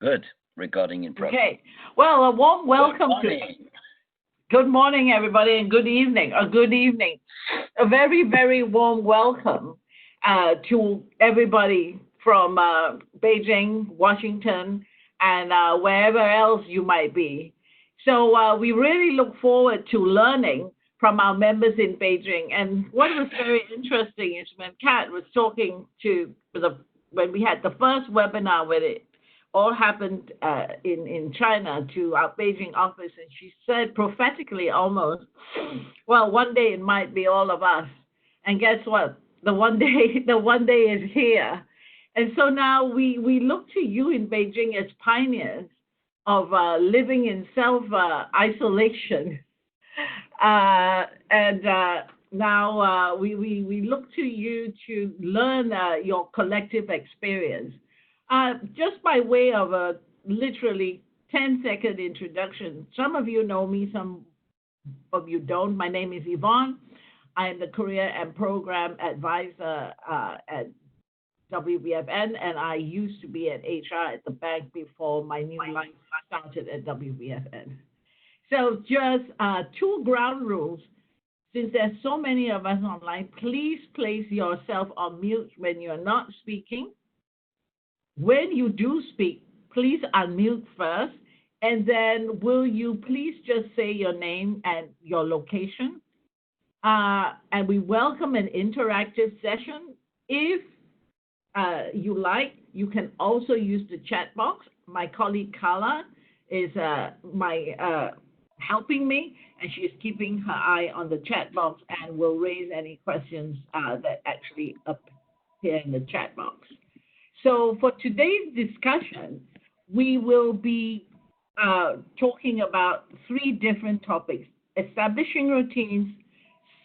Good. Regarding in progress. Okay. Well, a warm welcome to. Good morning, everybody, and good evening. Good evening. A very, very warm welcome to everybody from Beijing, Washington, and wherever else you might be. So we really look forward to learning from our members in Beijing. And what was very interesting is when Kat was talking when we had the first webinar with it, all happened in China to our Beijing office, and she said prophetically almost, well, one day it might be all of us. And guess what? The one day is here. And so now we look to you in Beijing as pioneers of living in self-isolation. Now we look to you to learn your collective experience. Just by way of a literally 10-second introduction, some of you know me, some of you don't. My name is Yvonne. I am the Career and Program Advisor at WBFN, and I used to be at HR at the bank before my new life started at WBFN. So just two ground rules. Since there's so many of us online, please place yourself on mute when you're not speaking. When you do speak, please unmute first, and then will you please just say your name and your location? And we welcome an interactive session. If you like, you can also use the chat box. My colleague Carla is helping me, and she's keeping her eye on the chat box and will raise any questions that actually appear in the chat box. So for today's discussion, we will be talking about three different topics: establishing routines,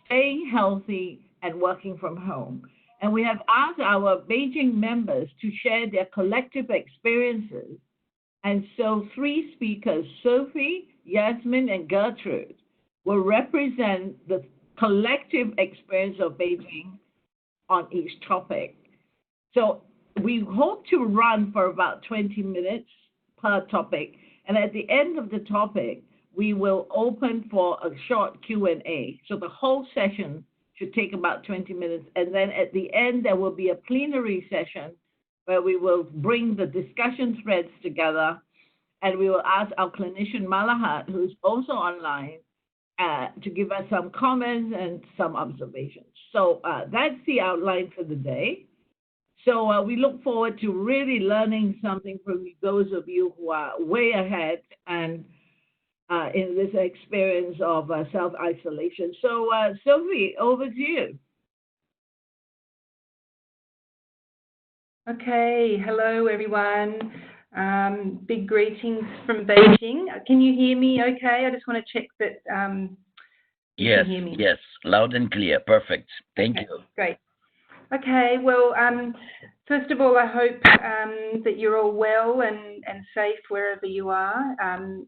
staying healthy, and working from home. And we have asked our Beijing members to share their collective experiences. And so three speakers, Sophie, Yasmin, and Gertrude, will represent the collective experience of Beijing on each topic. So we hope to run for about 20 minutes per topic. And at the end of the topic, we will open for a short Q&A. So the whole session should take about 20 minutes. And then at the end, there will be a plenary session where we will bring the discussion threads together. And we will ask our clinician, Malahat, who's also online, to give us some comments and some observations. So that's the outline for the day. So we look forward to really learning something from those of you who are way ahead and in this experience of self-isolation. So Sophie, over to you. Okay, hello everyone. Big greetings from Beijing. Can you hear me okay? I just want to check that you can hear me. Yes, loud and clear. Perfect. Thank you. Great. Okay, well, first of all, I hope that you're all well and safe wherever you are.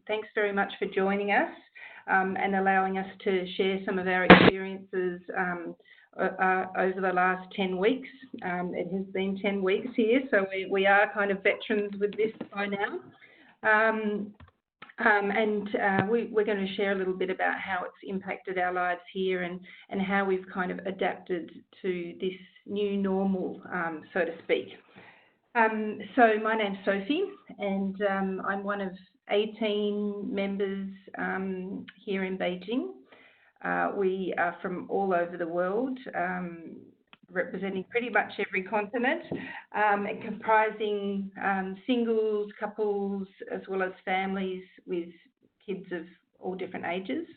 Thanks very much for joining us and allowing us to share some of our experiences over the last 10 weeks. It has been 10 weeks here, so we are kind of veterans with this by now. We're going to share a little bit about how it's impacted our lives here and how we've kind of adapted to this new normal, so to speak. So my name's Sophie, and I'm one of 18 members here in Beijing. We are from all over the world, representing pretty much every continent, and comprising singles, couples, as well as families with kids of all different ages.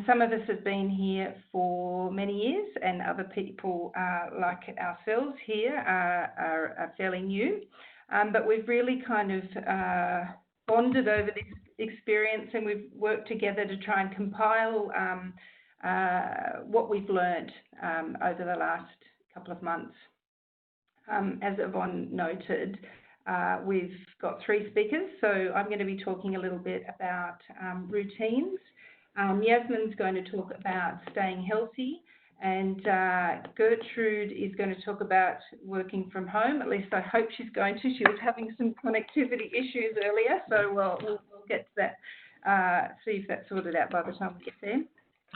Some of us have been here for many years, and other people like ourselves here are fairly new. But we've really kind of bonded over this experience, and we've worked together to try and compile what we've learned over the last couple of months. As Yvonne noted, we've got three speakers, so I'm going to be talking a little bit about routines. Yasmin's going to talk about staying healthy, And Gertrude is going to talk about working from home. At least I hope she's going to. She was having some connectivity issues earlier, so we'll get to that, see if that's sorted out by the time we get there.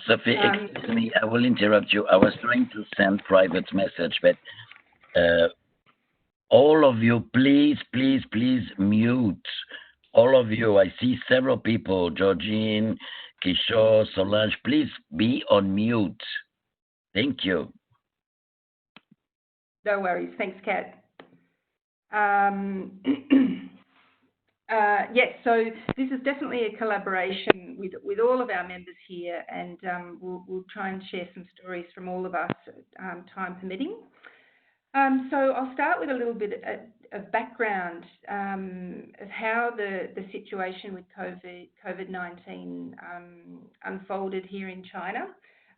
Sophie, excuse me, I will interrupt you. I was trying to send private message, but all of you, please mute. All of you, I see several people, Georgine, Kishore, Solange, please be on mute. Thank you. No worries. Thanks, Kat. Yes, so this is definitely a collaboration with all of our members here, and we'll try and share some stories from all of us, time permitting. So I'll start with a little bit of background of how the situation with COVID-19 unfolded here in China,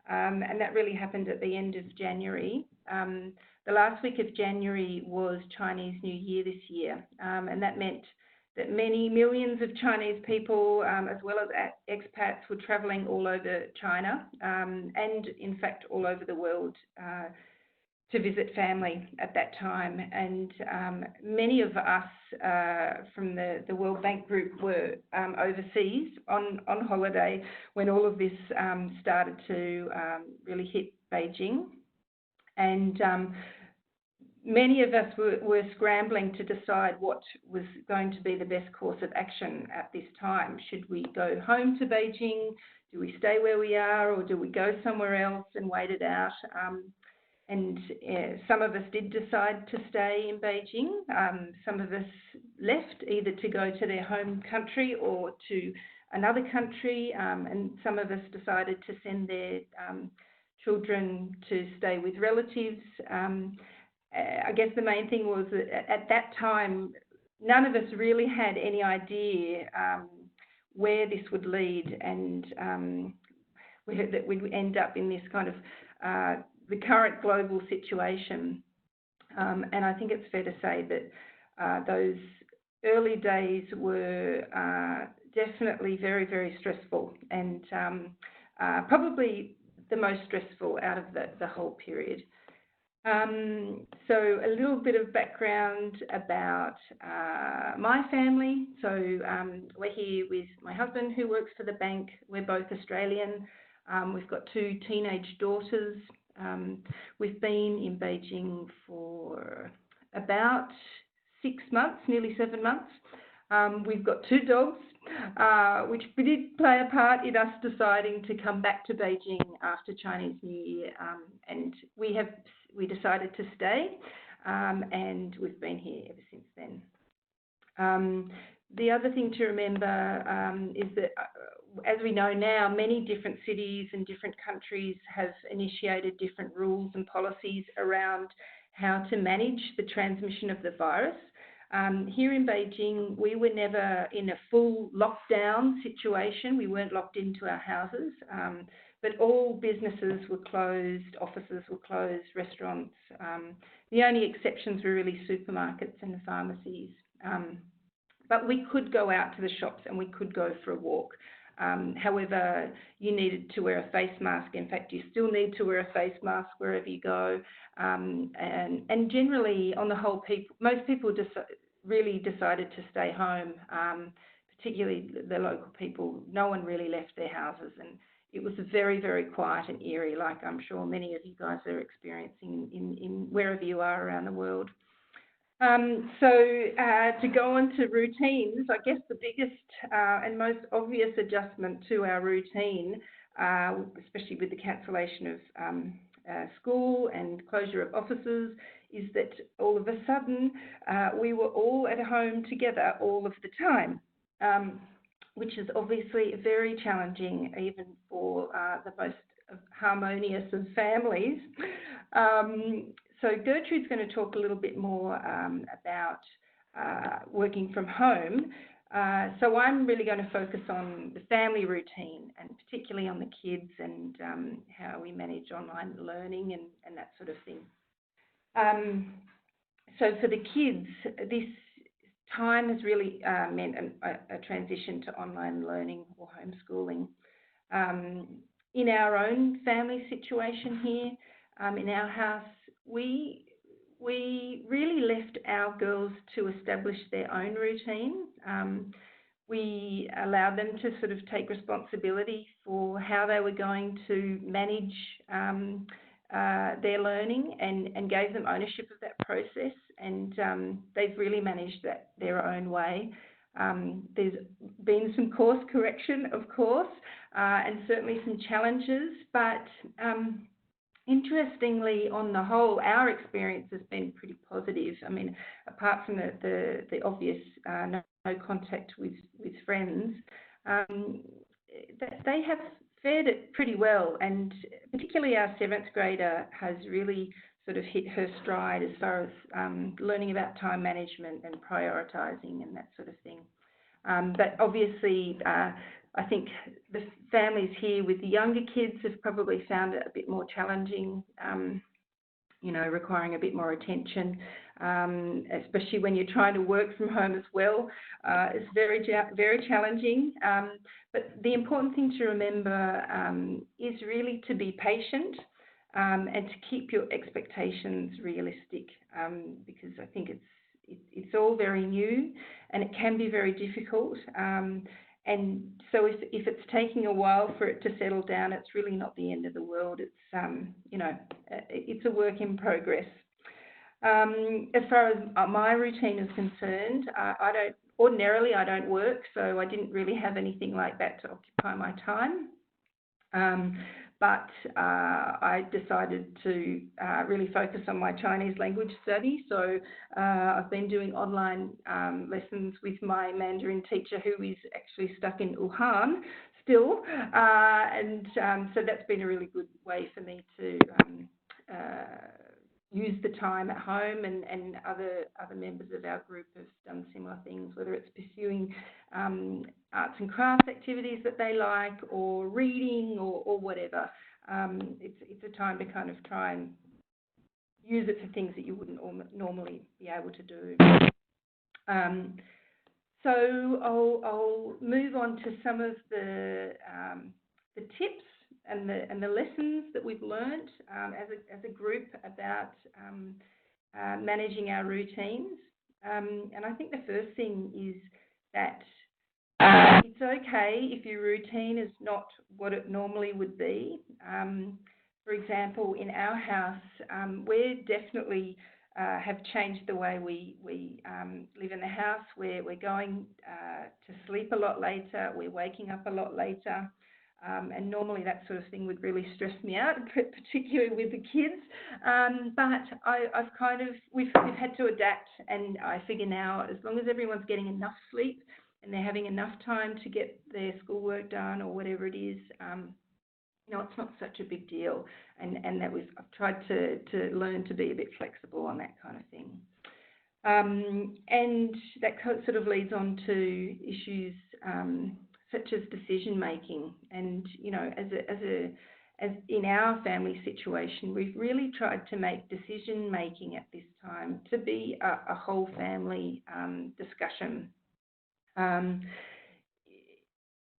and that really happened at the end of January. The last week of January was Chinese New Year this year, and that meant that many millions of Chinese people, as well as expats, were travelling all over China, and in fact all over the world, to visit family at that time. And many of us from the World Bank Group were overseas on holiday when all of this started to really hit Beijing. And many of us were scrambling to decide what was going to be the best course of action at this time. Should we go home to Beijing? Do we stay where we are, or do we go somewhere else and wait it out? And some of us did decide to stay in Beijing. Some of us left either to go to their home country or to another country, and some of us decided to send their children to stay with relatives. I guess the main thing was that at that time, none of us really had any idea where this would lead, and that we'd end up in this kind of the current global situation. And I think it's fair to say that those early days were definitely very, very stressful, and probably the most stressful out of the whole period. So a little bit of background about my family. So we're here with my husband, who works for the bank. We're both Australian. We've got 2 teenage daughters. We've been in Beijing for about 6 months, nearly 7 months. We've got 2 dogs, which did play a part in us deciding to come back to Beijing after Chinese New Year, and we decided to stay, and we've been here ever since then. The other thing to remember is that, as we know now, many different cities and different countries have initiated different rules and policies around how to manage the transmission of the virus. Here in Beijing, we were never in a full lockdown situation. We weren't locked into our houses, but all businesses were closed, offices were closed, restaurants. The only exceptions were really supermarkets and pharmacies. But we could go out to the shops and we could go for a walk. However, you needed to wear a face mask. In fact, you still need to wear a face mask wherever you go. And generally, on the whole, most people really decided to stay home, particularly the local people. No one really left their houses, and it was very, very quiet and eerie, like I'm sure many of you guys are experiencing in wherever you are around the world. So to go on to routines, I guess the biggest and most obvious adjustment to our routine, especially with the cancellation of school and closure of offices, is that all of a sudden we were all at home together all of the time, which is obviously very challenging even for the most harmonious of families. So Gertrude's going to talk a little bit more about working from home. So I'm really going to focus on the family routine, and particularly on the kids and how we manage online learning and that sort of thing. So for the kids, this time has really meant a transition to online learning or homeschooling. in our own family situation here, in our house, we really left our girls to establish their own routine. We allowed them to sort of take responsibility for how they were going to manage their learning, and gave them ownership of that process. And they've really managed that their own way. There's been some course correction, of course, and certainly some challenges, but interestingly, on the whole, our experience has been pretty positive. I mean, apart from the obvious no contact with friends, they have fared it pretty well, and particularly our 7th grader has really sort of hit her stride as far as learning about time management and prioritising and that sort of thing. But obviously, I think the families here with the younger kids have probably found it a bit more challenging, requiring a bit more attention, especially when you're trying to work from home as well. It's very, very challenging. But the important thing to remember is really to be patient and to keep your expectations realistic, because I think it's all very new and it can be very difficult. And so if it's taking a while for it to settle down, it's really not the end of the world. It's, it's a work in progress. As far as my routine is concerned, I don't work, so I didn't really have anything like that to occupy my time. But I decided to really focus on my Chinese language study. So I've been doing online lessons with my Mandarin teacher, who is actually stuck in Wuhan still. And so that's been a really good way for me to use the time at home, and other members of our group have done similar things, whether it's pursuing arts and crafts activities that they like, or reading, or whatever. It's a time to kind of try and use it for things that you wouldn't normally be able to do. So I'll move on to some of the tips and the lessons that we've learned as a group about managing our routines. And I think the first thing is that it's okay if your routine is not what it normally would be. For example, in our house, we definitely have changed the way we live in the house. We're going to sleep a lot later. We're waking up a lot later. And normally that sort of thing would really stress me out, particularly with the kids. But we've had to adapt, and I figure now, as long as everyone's getting enough sleep and they're having enough time to get their schoolwork done or whatever it is, it's not such a big deal. And I've tried to learn to be a bit flexible on that kind of thing. And that sort of leads on to issues such as decision making. And as in our family situation, we've really tried to make decision making at this time to be a whole family discussion.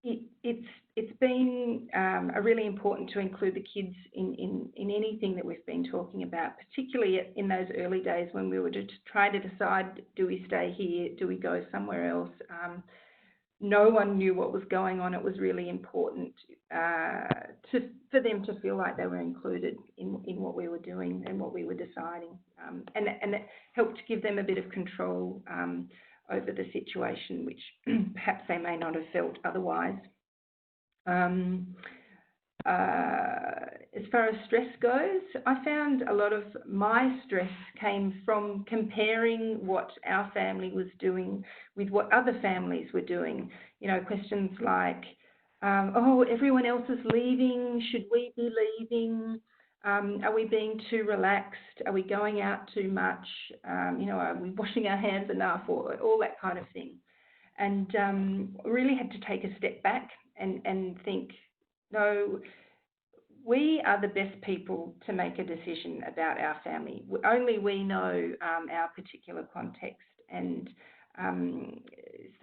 It's been really important to include the kids in anything that we've been talking about, particularly in those early days when we were just trying to decide, do we stay here, do we go somewhere else? No one knew what was going on. It was really important for them to feel like they were included in what we were doing and what we were deciding. And it helped give them a bit of control over the situation, which perhaps they may not have felt otherwise. As far as stress goes, I found a lot of my stress came from comparing what our family was doing with what other families were doing. Questions like, everyone else is leaving, should we be leaving? Are we being too relaxed? Are we going out too much? Are we washing our hands enough? Or all that kind of thing. And really had to take a step back and think, no, we are the best people to make a decision about our family. Only we know our particular context. And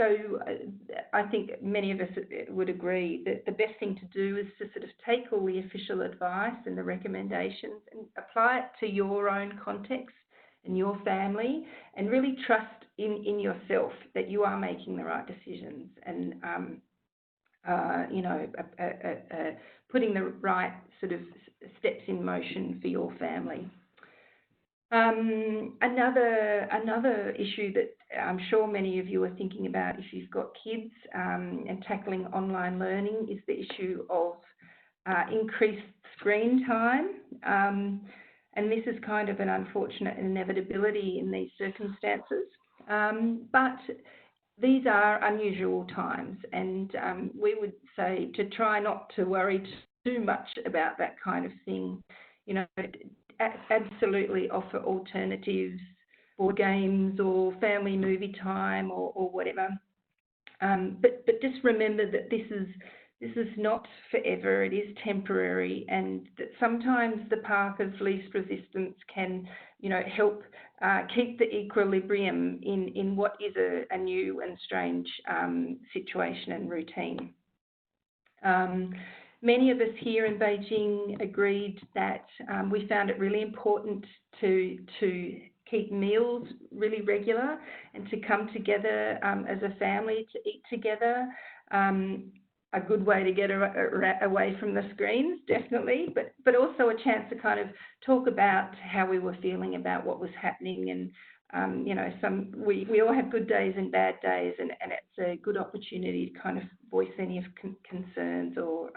I think many of us would agree that the best thing to do is to sort of take all the official advice and the recommendations and apply it to your own context and your family, and really trust in yourself that you are making the right decisions, and putting the right sort of steps in motion for your family. Another issue that I'm sure many of you are thinking about if you've got kids and tackling online learning is the issue of increased screen time. And this is kind of an unfortunate inevitability in these circumstances. But these are unusual times, and we would say to try not to worry too much about that kind of thing. You know, absolutely offer alternatives, board games or family movie time or whatever. But just remember that this is not forever. It is temporary, and that sometimes the path of least resistance can, help keep the equilibrium in what is a new and strange situation and routine. Many of us here in Beijing agreed that we found it really important to keep meals really regular and to come together as a family to eat together. A good way to get away from the screens, definitely, but also a chance to kind of talk about how we were feeling about what was happening. And we all have good days and bad days, and it's a good opportunity to kind of voice any of concerns or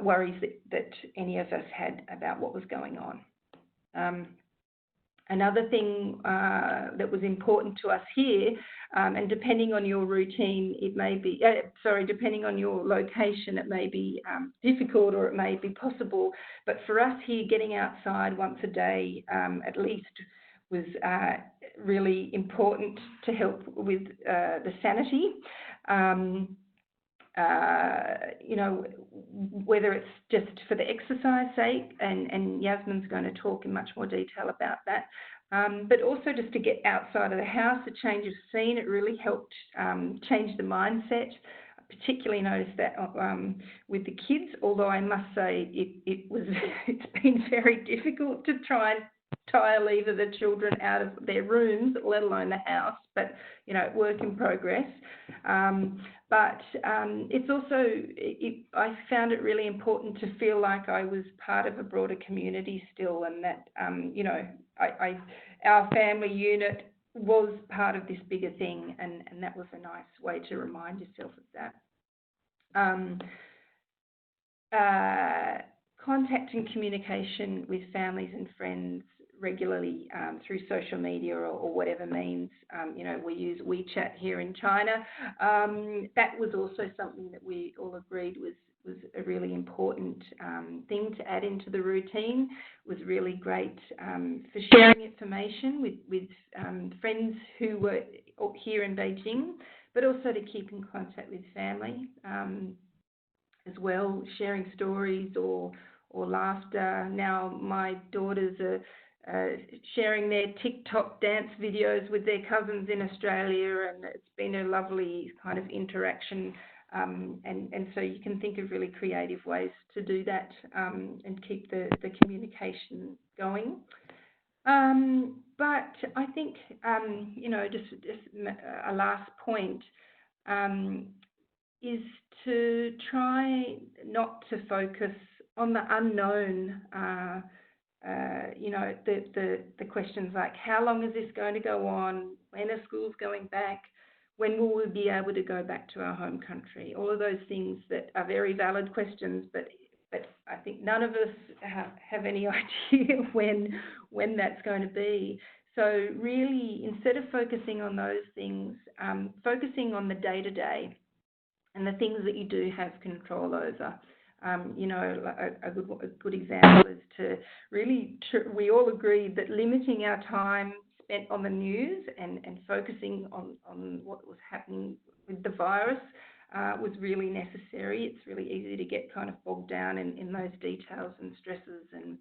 worries that any of us had about what was going on. Another thing that was important to us here, and depending on your routine, it may be, depending on your location, it may be difficult or it may be possible. But for us here, getting outside once a day at least was really important to help with the sanity. Whether it's just for the exercise sake, and Yasmin's going to talk in much more detail about that, but also just to get outside of the house, a change of scene. It really helped change the mindset. I particularly noticed that with the kids, although I must say it's been very difficult to try and lever the children out of their rooms, let alone the house, but work in progress. But it's also, I found it really important to feel like I was part of a broader community still, and that our family unit was part of this bigger thing, and that was a nice way to remind yourself of that. Contact and communication with families and friends regularly through social media or whatever means. We use WeChat here in China. That was also something that we all agreed was a really important thing to add into the routine. It was really great for sharing information with friends who were here in Beijing, but also to keep in contact with family as well, sharing stories or laughter. Now my daughters are sharing their TikTok dance videos with their cousins in Australia, and it's been a lovely kind of interaction. And so you can think of really creative ways to do that and keep the communication going. But I think, just a last point is to try not to focus on the unknown. The questions like, how long is this going to go on? When are schools going back? When will we be able to go back to our home country? All of those things that are very valid questions, but I think none of us have any idea when that's going to be. So really, instead of focusing on those things, focusing on the day-to-day and the things that you do have control over. A good example is to really, we all agreed that limiting our time spent on the news and focusing on what was happening with the virus was really necessary. It's really easy to get kind of bogged down in those details and stresses, and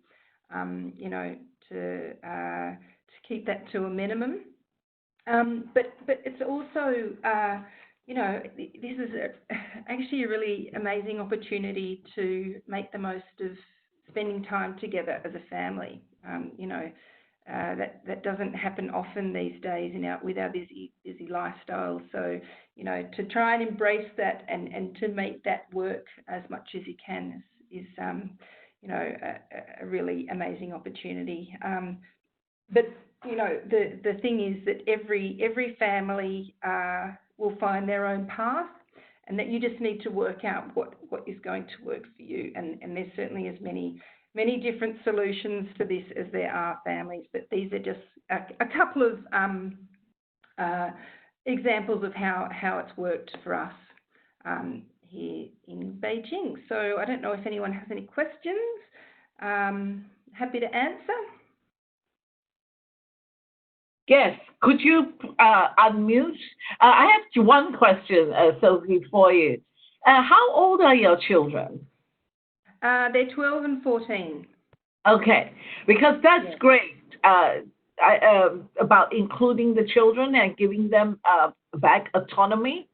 to keep that to a minimum. But it's also, this is actually a really amazing opportunity to make the most of spending time together as a family. That doesn't happen often these days with our busy lifestyle. So, to try and embrace that and to make that work as much as you can is a really amazing opportunity. But the thing is that every family will find their own path, and that you just need to work out what is going to work for you. And there's certainly as many different solutions to this as there are families, but these are just a couple of examples of how it's worked for us here in Beijing. So I don't know if anyone has any questions. Happy to answer. Yes, could you unmute? I have one question, Sophie, for you. How old are your children? They're 12 and 14. Okay, because that's great about including the children and giving them back autonomy.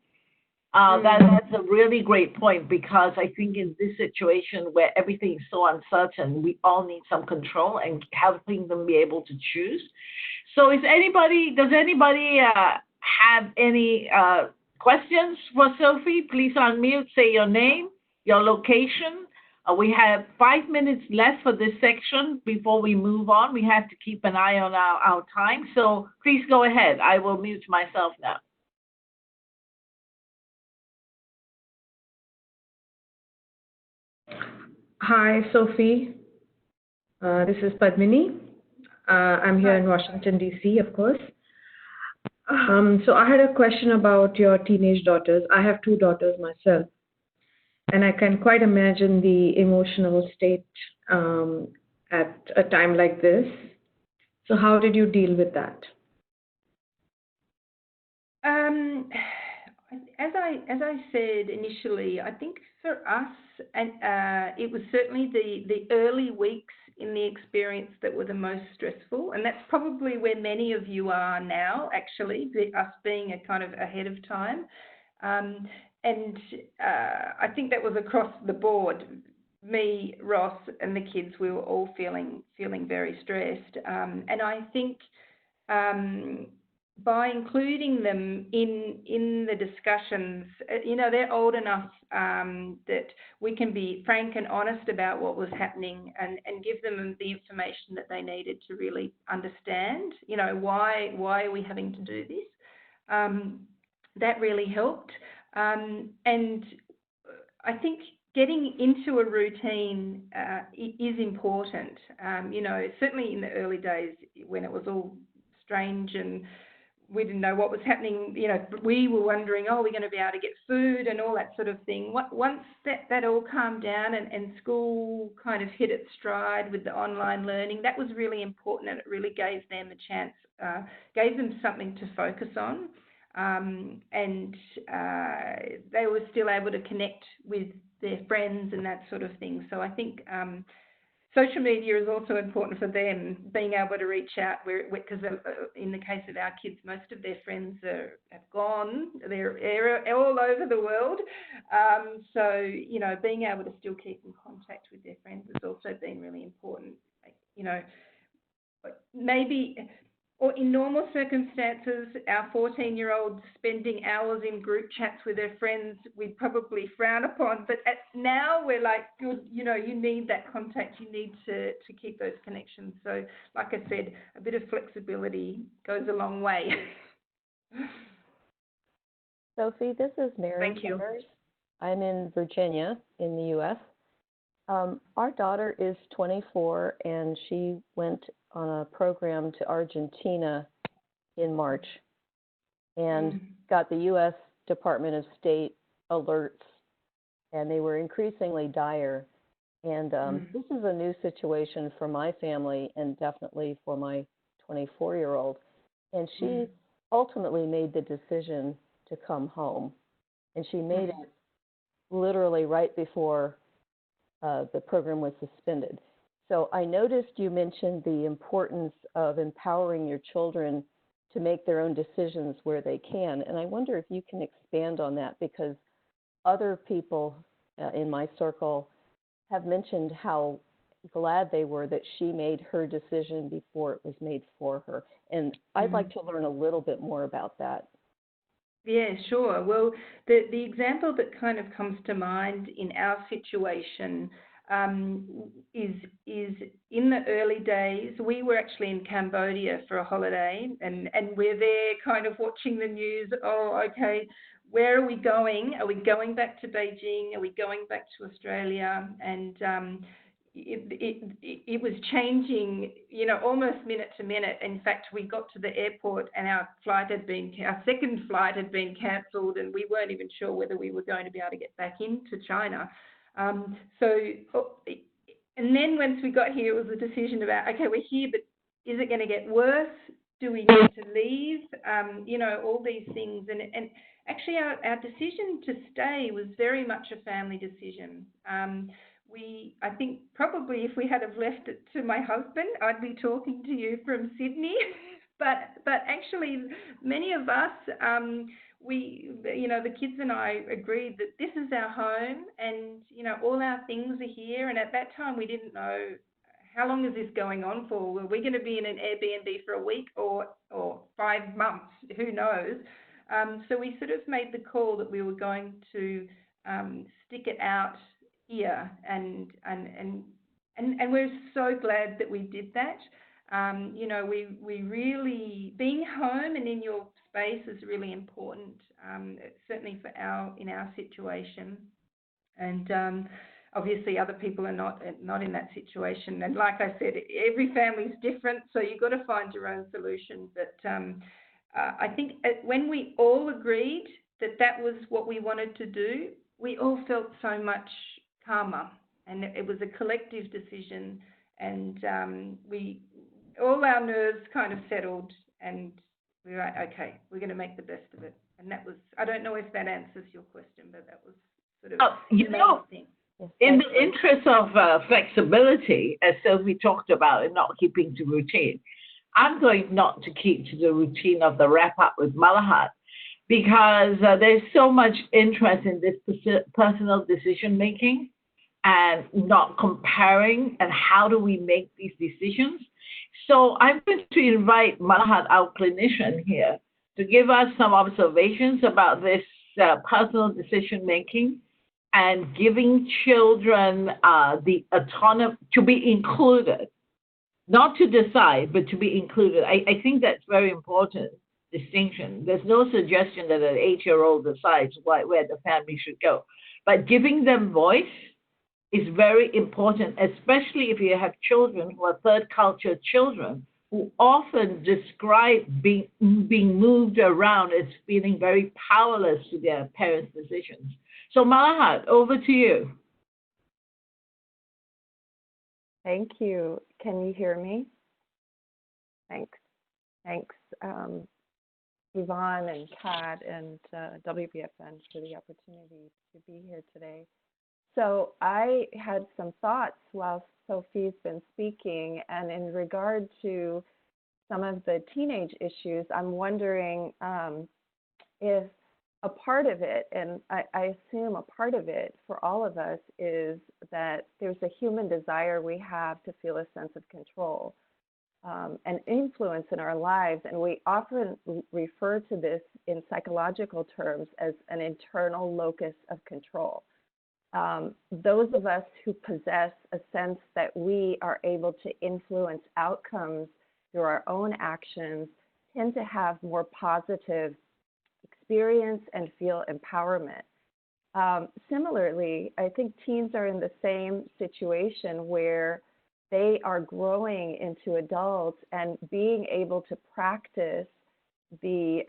That's a really great point, because I think in this situation where everything is so uncertain, we all need some control and helping them be able to choose. So does anybody have any questions for Sophie? Please unmute, say your name, your location. We have 5 minutes left for this section before we move on. We have to keep an eye on our time. So please go ahead. I will mute myself now. Hi, Sophie. This is Padmini. I'm here in Washington, D.C., of course. So I had a question about your teenage daughters. I have 2 daughters myself, and I can quite imagine the emotional state at a time like this. So how did you deal with that? As I said initially, I think for us, and it was certainly the early weeks in the experience that were the most stressful, and that's probably where many of you are now, actually, us being a kind of ahead of time. And I think that was across the board. Me, Ross, and the kids, we were all feeling very stressed. And I think by including them in the discussions, they're old enough that we can be frank and honest about what was happening and give them the information that they needed to really understand, why are we having to do this? That really helped. And I think getting into a routine is important. Certainly in the early days when it was all strange and we didn't know what was happening, we were wondering, are we going to be able to get food and all that sort of thing. Once that all calmed down and school kind of hit its stride with the online learning, that was really important, and it really gave them a chance, gave them something to focus on. And they were still able to connect with their friends and that sort of thing. So I think social media is also important for them, being able to reach out, because in the case of our kids, most of their friends have gone. They're all over the world. So, being able to still keep in contact with their friends has also been really important. Maybe, or in normal circumstances, our 14-year-old spending hours in group chats with their friends, we'd probably frown upon. But now we're like, you need that contact. You need to keep those connections. So, like I said, a bit of flexibility goes a long way. Sophie, this is Mary. Thank you. I'm in Virginia in the U.S. Our daughter is 24, and she went on a program to Argentina in March and got the U.S. Department of State alerts, and they were increasingly dire. And this is a new situation for my family and definitely for my 24-year-old. And she ultimately made the decision to come home. And she made it literally right before the program was suspended. So I noticed you mentioned the importance of empowering your children to make their own decisions where they can. And I wonder if you can expand on that, because other people in my circle have mentioned how glad they were that she made her decision before it was made for her. And I'd like to learn a little bit more about that. Yeah, sure. Well, the example that kind of comes to mind in our situation is in the early days. We were actually in Cambodia for a holiday, and we're there kind of watching the news. Oh, okay, where are we going? Are we going back to Beijing? Are we going back to Australia? And it was changing, almost minute to minute. In fact, we got to the airport and our second flight had been cancelled, and we weren't even sure whether we were going to be able to get back into China. And then once we got here, it was a decision about, okay, we're here, but is it going to get worse? Do we need to leave? All these things. And actually our decision to stay was very much a family decision. I think probably if we had have left it to my husband, I'd be talking to you from Sydney. But actually, many of us, the kids and I agreed that this is our home, and all our things are here. And at that time, we didn't know how long is this going on for. Were we going to be in an Airbnb for a week or 5 months? Who knows? So we sort of made the call that we were going to stick it out here, and we're so glad that we did that. We really, being home and in your space is really important, certainly in our situation. And obviously other people are not in that situation. And like I said, every family is different, so you've got to find your own solution. But I think when we all agreed that was what we wanted to do, we all felt so much calmer, and it was a collective decision, and all our nerves kind of settled, and we were like, okay, we're going to make the best of it. And that was, I don't know if that answers your question, but that was sort of the main thing. In the interest of flexibility, as Sophie talked about, and not keeping to routine, I'm going not to keep to the routine of the wrap up with Malahat, because there's so much interest in this personal decision making and not comparing, and how do we make these decisions. So I'm going to invite Malahat, our clinician here, to give us some observations about this personal decision making and giving children the autonomy to be included, not to decide, but to be included. I think that's very important distinction. There's no suggestion that an 8-year-old decides where the family should go, but giving them voice is very important, especially if you have children who are third culture children who often describe being moved around as feeling very powerless to their parents' decisions. So Malahat, over to you. Thank you. Can you hear me? Thanks. Yvonne and Kat and WBFN for the opportunity to be here today. So I had some thoughts while Sophie's been speaking, and in regard to some of the teenage issues, I'm wondering if a part of it, and I assume a part of it for all of us, is that there's a human desire we have to feel a sense of control and influence in our lives. And we often refer to this in psychological terms as an internal locus of control. Those of us who possess a sense that we are able to influence outcomes through our own actions tend to have more positive experience and feel empowerment. Similarly, I think teens are in the same situation where they are growing into adults, and being able to practice the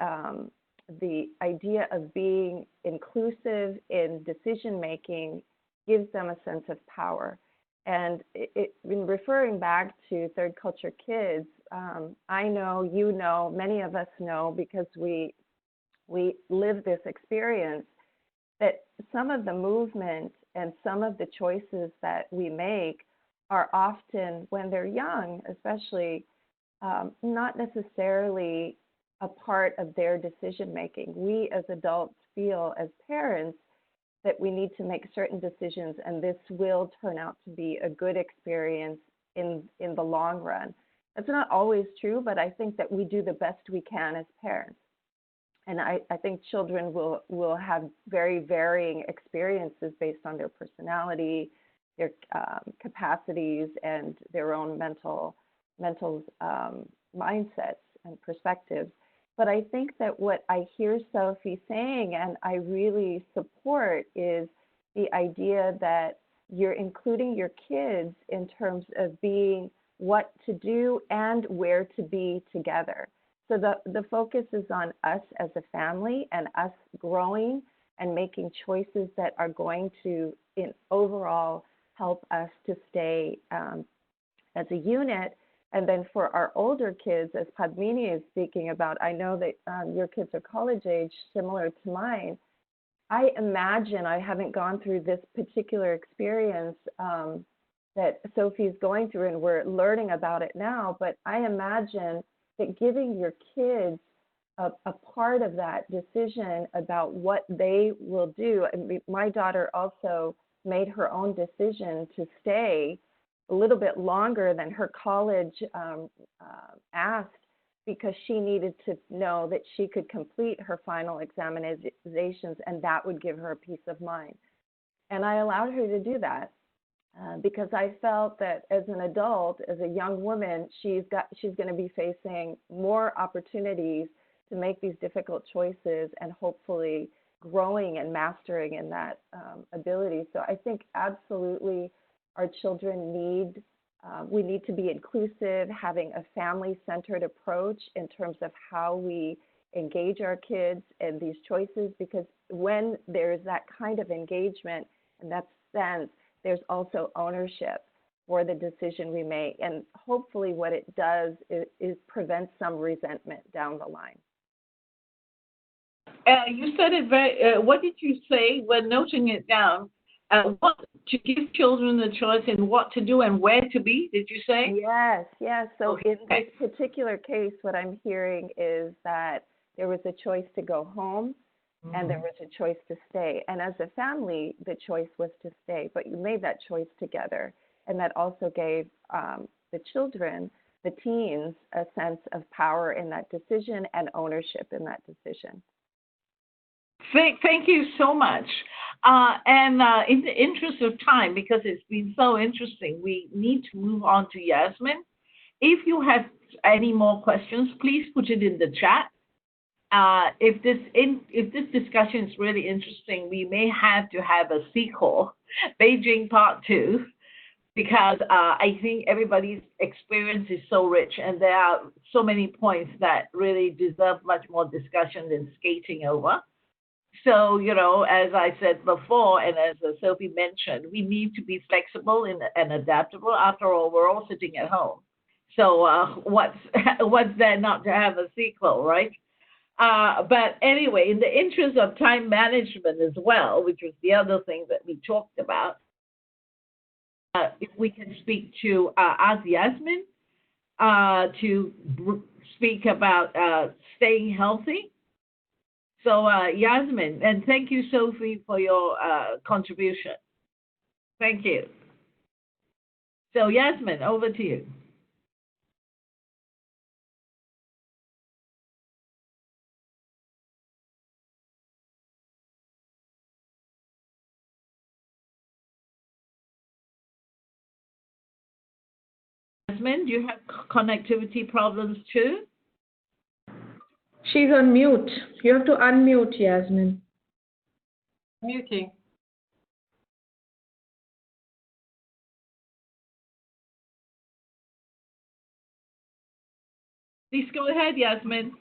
idea of being inclusive in decision making gives them a sense of power. And in referring back to third culture kids, I know, you know, many of us know, because we live this experience, that some of the movement and some of the choices that we make are often, when they're young especially, not necessarily a part of their decision making. We as adults feel as parents that we need to make certain decisions, and this will turn out to be a good experience in the long run. That's not always true, but I think that we do the best we can as parents. And I think children will have very varying experiences based on their personality, their capacities, and their own mental mindsets and perspectives. But I think that what I hear Sophie saying, and I really support, is the idea that you're including your kids in terms of being what to do and where to be together. So the focus is on us as a family and us growing and making choices that are going to, in overall, help us to stay as a unit. And then for our older kids, as Padmini is speaking about, I know that your kids are college age, similar to mine. I imagine, I haven't gone through this particular experience that Sophie's going through, and we're learning about it now, but I imagine that giving your kids a part of that decision about what they will do. And my daughter also made her own decision to stay a little bit longer than her college asked, because she needed to know that she could complete her final examinations, and that would give her a peace of mind. And I allowed her to do that because I felt that as an adult, as a young woman, she's going to be facing more opportunities to make these difficult choices and hopefully growing and mastering in that ability. So I think absolutely our children we need to be inclusive, having a family-centered approach in terms of how we engage our kids in these choices, because when there's that kind of engagement in that sense, there's also ownership for the decision we make. And hopefully what it does is prevent some resentment down the line. You said it very, what did you say? We're noting it down. What to give children the choice in what to do and where to be, did you say? Yes. So Okay. in this particular case, what I'm hearing is that there was a choice to go home and there was a choice to stay. And as a family, the choice was to stay, but you made that choice together. And that also gave the children, the teens, a sense of power in that decision and ownership in that decision. Thank you so much. And in the interest of time, because it's been so interesting, we need to move on to Yasmin. If you have any more questions, please put it in the chat. If this discussion is really interesting, we may have to have a sequel, Beijing Part 2, because I think everybody's experience is so rich, and there are so many points that really deserve much more discussion than skating over. So, as I said before, and as Sophie mentioned, we need to be flexible and adaptable. After all, we're all sitting at home. So what's there not to have a sequel, right? But anyway, in the interest of time management as well, which was the other thing that we talked about, if we can speak to ask Yasmin to speak about staying healthy. So Yasmin, and thank you, Sophie, for your contribution. Thank you. So Yasmin, over to you. Yasmin, do you have connectivity problems too? She's on mute. You have to unmute, Yasmin. Muting. Please go ahead, Yasmin.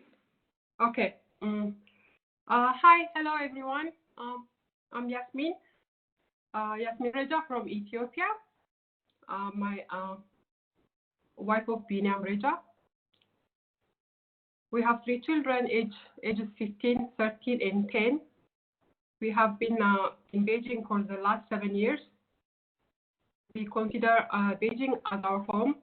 Okay. Hi, hello everyone. I'm Yasmin. Yasmin Reza from Ethiopia. My wife of Binyam Reza. We have 3 children, ages 15, 13, and 10. We have been in Beijing for the last 7 years. We consider Beijing as our home.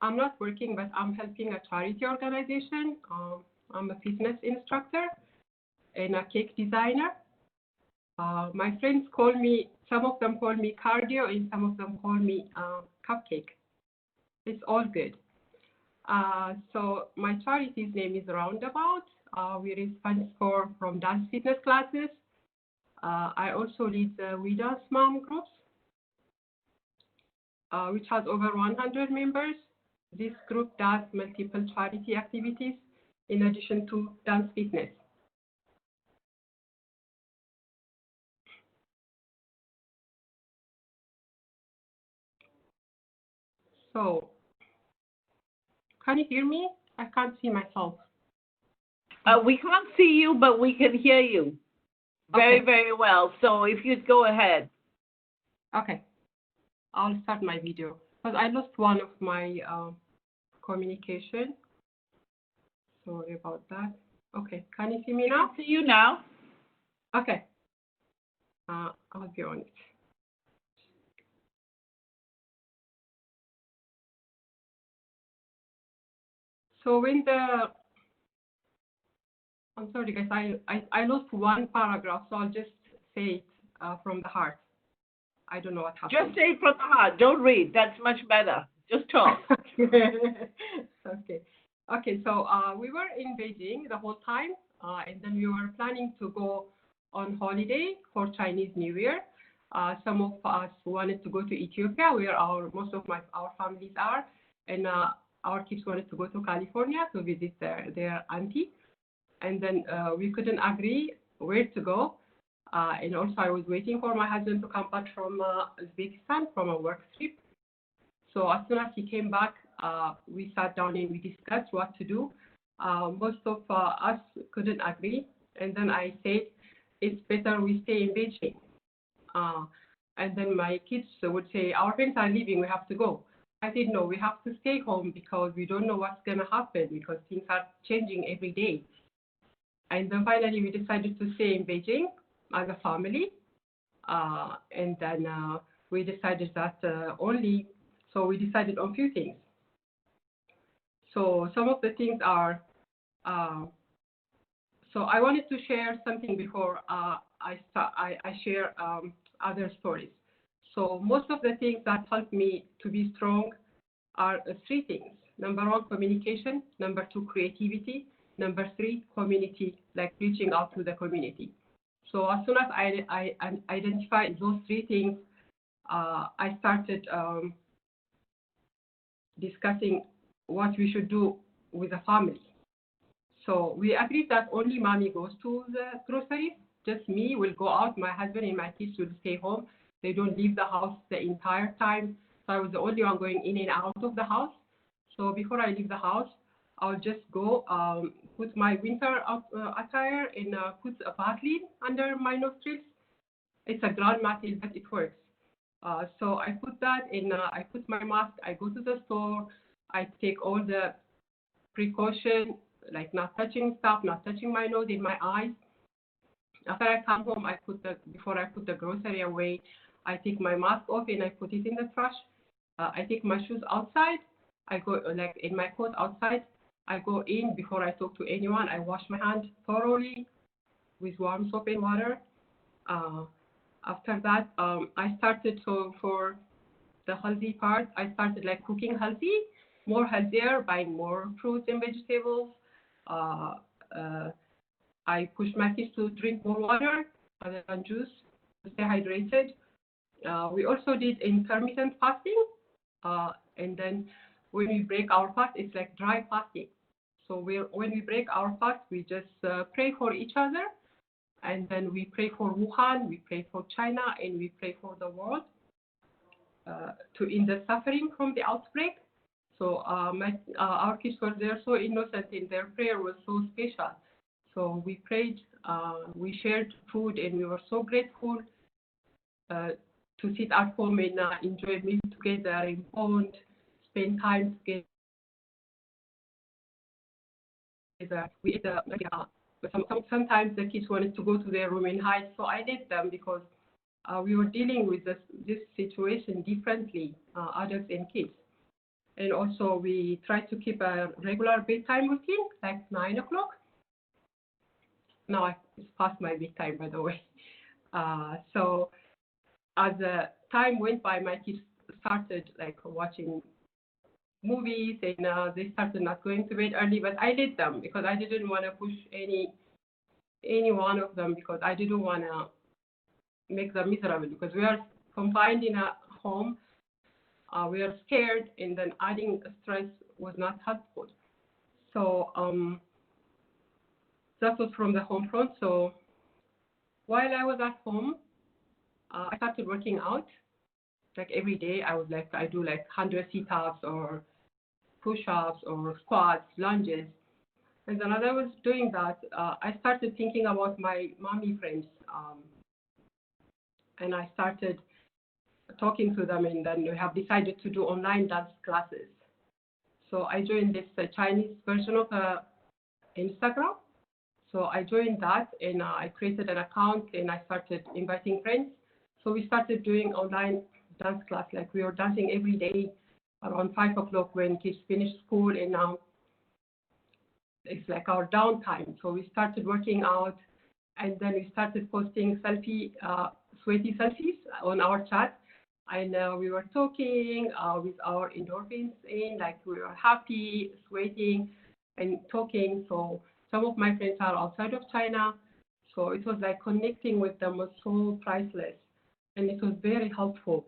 I'm not working, but I'm helping a charity organization. I'm a fitness instructor and a cake designer. My friends call me, some of them call me cardio and some of them call me cupcake. It's all good. So my charity's name is Roundabout. We raise funds from dance fitness classes. I also lead the We Dance Mom groups, which has over 100 members. This group does multiple charity activities in addition to dance fitness. So, can you hear me? I can't see myself. We can't see you, but we can hear you very, Okay. very well. So if you'd go ahead. Okay. I'll start my video because I lost one of my communication. Sorry about that. Okay, can you see me now? I see you now. Okay. I'll be on it. So when I'm sorry guys, I lost one paragraph, so I'll just say it from the heart. I don't know what happened. Just say it from the heart. Don't read. That's much better. Just talk. Okay. Okay, so we were in Beijing the whole time, and then we were planning to go on holiday for Chinese New Year. Some of us wanted to go to Ethiopia, where most of our families are, and our kids wanted to go to California to visit their auntie. And then we couldn't agree where to go. And also I was waiting for my husband to come back from Uzbekistan from a work trip. So as soon as he came back, we sat down and we discussed what to do. Most of us couldn't agree. And then I said, it's better we stay in Beijing. And then my kids would say, our friends are leaving, we have to go. I said, no, we have to stay home because we don't know what's going to happen because things are changing every day. And then finally, we decided to stay in Beijing as a family. And then we decided that so we decided on a few things. So some of the things are, so I wanted to share something before I share other stories. So most of the things that help me to be strong are three things. Number one, communication. Number two, creativity. Number three, community, like reaching out to the community. So as soon as I identified those three things, I started discussing what we should do with the family. So we agreed that only mommy goes to the groceries. Just me will go out. My husband and my kids will stay home. They don't leave the house the entire time. So I was the only one going in and out of the house. So before I leave the house, I'll just go put my winter attire and put a Vaseline under my nostrils. It's a ground material, but it works. So I put that and I put my mask. I go to the store. I take all the precaution, like not touching stuff, not touching my nose and my eyes. After I come home, before I put the grocery away, I take my mask off and I put it in the trash. I take my shoes outside. I go like in my coat outside. I go in before I talk to anyone. I wash my hands thoroughly with warm soap and water. After that, I started for the healthy part. I started like cooking healthy, more healthier, buying more fruits and vegetables. I push my kids to drink more water other than juice to stay hydrated. We also did intermittent fasting, and then when we break our fast, it's like dry fasting. So when we break our fast, we just pray for each other, and then we pray for Wuhan, we pray for China, and we pray for the world to end the suffering from the outbreak. So our kids were there so innocent, and their prayer was so special. So we prayed, we shared food, and we were so grateful to sit at home and enjoy meals together and bond, spend time together. Sometimes the kids wanted to go to their room and hide, so I let them because we were dealing with this situation differently, adults and kids. And also we try to keep a regular bedtime routine, like 9 o'clock. Now it's past my bedtime, by the way. So as the time went by, my kids started like watching movies, and they started not going to bed early, but I let them because I didn't want to push any one of them, because I didn't want to make them miserable, because we are confined in a home. We are scared, and then adding stress was not helpful. So that was from the home front. So while I was at home, I started working out. Like every day, I do like 100 sit-ups or push-ups or squats, lunges. And then as I was doing that, I started thinking about my mommy friends. And I started talking to them, and then we have decided to do online dance classes. So I joined this Chinese version of Instagram. So I joined that, and I created an account, and I started inviting friends. So we started doing online dance class. Like we were dancing every day around 5 o'clock when kids finish school, and now it's like our downtime. So we started working out, and then we started posting sweaty selfies on our chat. And we were talking with our endorphins in, like we were happy, sweating, and talking. So some of my friends are outside of China. So it was like connecting with them was so priceless, and it was very helpful.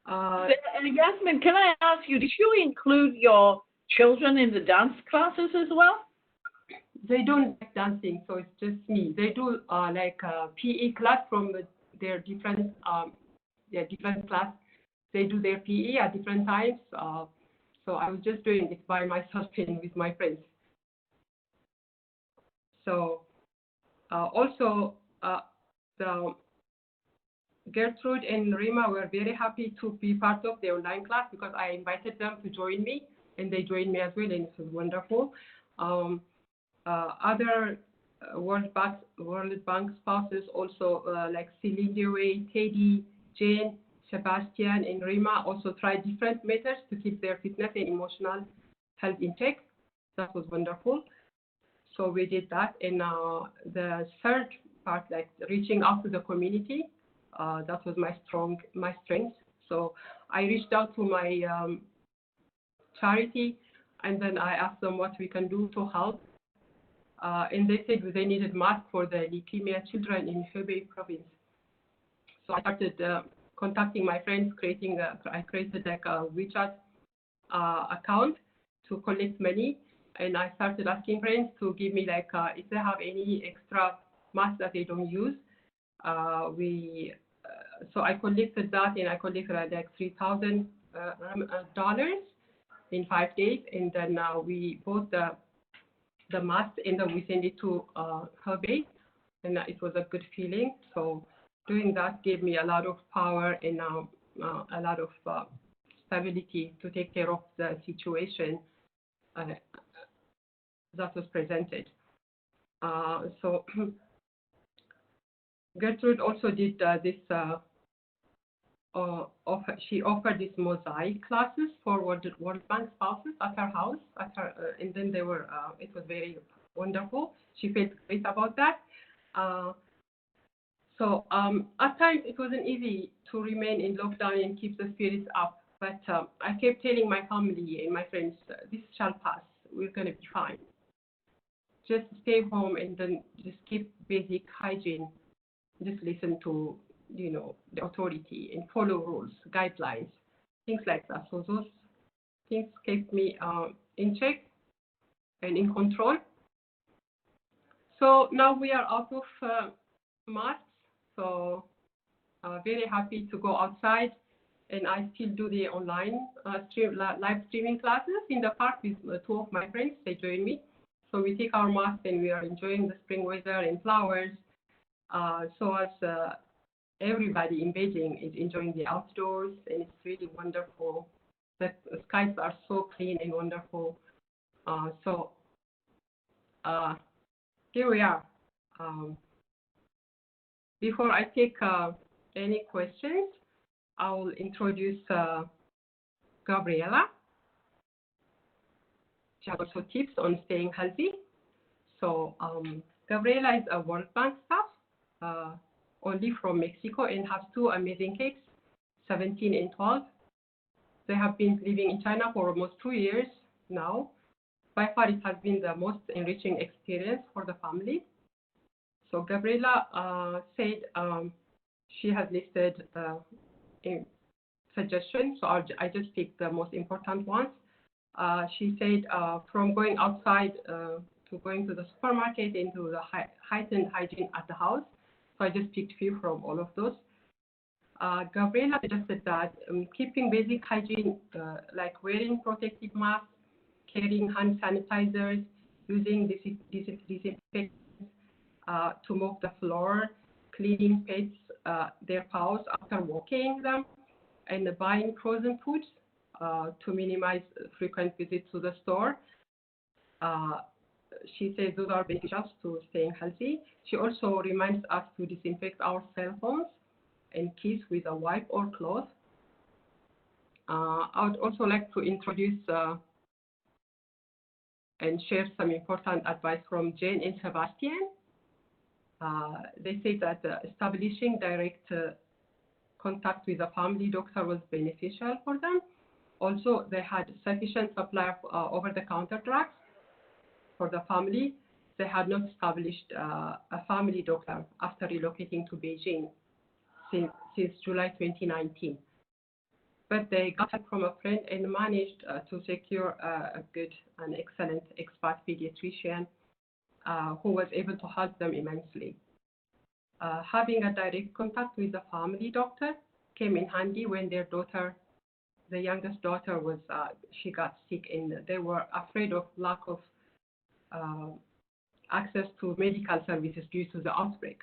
Yasmin, can I ask you, did you include your children in the dance classes as well? They don't like dancing, so it's just me. They do like a PE class from their different class. They do their PE at different times. So I was just doing it by myself and with my friends. So also the Gertrude and Rima were very happy to be part of the online class, because I invited them to join me, and they joined me as well, and it was wonderful. Other World Bank spouses also, like Celine Dewey, Teddy, Jane, Sebastian, and Rima also tried different methods to keep their fitness and emotional health in check. That was wonderful. So we did that. And the third part, like reaching out to the community, that was my strength. So I reached out to my charity, and then I asked them what we can do to help. And they said they needed masks for the leukemia children in Hebei province. So I started contacting my friends, I created like a WeChat account to collect money, and I started asking friends to give me like if they have any extra masks that they don't use. So I collected that, and I collected like $3,000 in 5 days, and then we bought the mask, and then we sent it to Hebei, and it was a good feeling. So doing that gave me a lot of power and a lot of stability to take care of the situation that was presented. So Gertrude also did this. She offered these mosaic classes for World Bank spouses at her house, and then they were. It was very wonderful. She felt great about that. So at times it wasn't easy to remain in lockdown and keep the spirits up. But I kept telling my family and my friends, this shall pass. We're going to be fine. Just stay home, and then just keep basic hygiene. Just listen to the authority and follow rules, guidelines, things like that. So those things kept me in check and in control. So now we are out of masks, so very happy to go outside, and I still do the online live streaming classes in the park with two of my friends. They join me. So we take our masks and we are enjoying the spring weather and flowers. So as everybody in Beijing is enjoying the outdoors, and it's really wonderful. The skies are so clean and wonderful. So here we are. Before I take any questions, I will introduce Gabriela. She has also tips on staying healthy. So Gabriela is a World Bank staff, only from Mexico, and has two amazing kids, 17 and 12. They have been living in China for almost 2 years now. By far, it has been the most enriching experience for the family. So Gabriela said she has listed suggestions, so I just picked the most important ones. She said from going outside to going to the supermarket into the heightened hygiene at the house. So I just picked few from all of those. Gabriela suggested that keeping basic hygiene like wearing protective masks, carrying hand sanitizers, using disinfectants to mop the floor, cleaning pets, their paws after walking them, and buying frozen foods to minimize frequent visits to the store. She says those are beneficial to staying healthy. She also reminds us to disinfect our cell phones and keys with a wipe or cloth. I would also like to introduce and share some important advice from Jane and Sebastian. They say that establishing direct contact with a family doctor was beneficial for them. Also, they had sufficient supply of over-the-counter drugs for the family. They had not established a family doctor after relocating to Beijing since July 2019. But they got help from a friend and managed to secure a good and excellent expat pediatrician who was able to help them immensely. Having a direct contact with the family doctor came in handy when their daughter, the youngest daughter, she got sick, and they were afraid of lack of access to medical services due to the outbreak.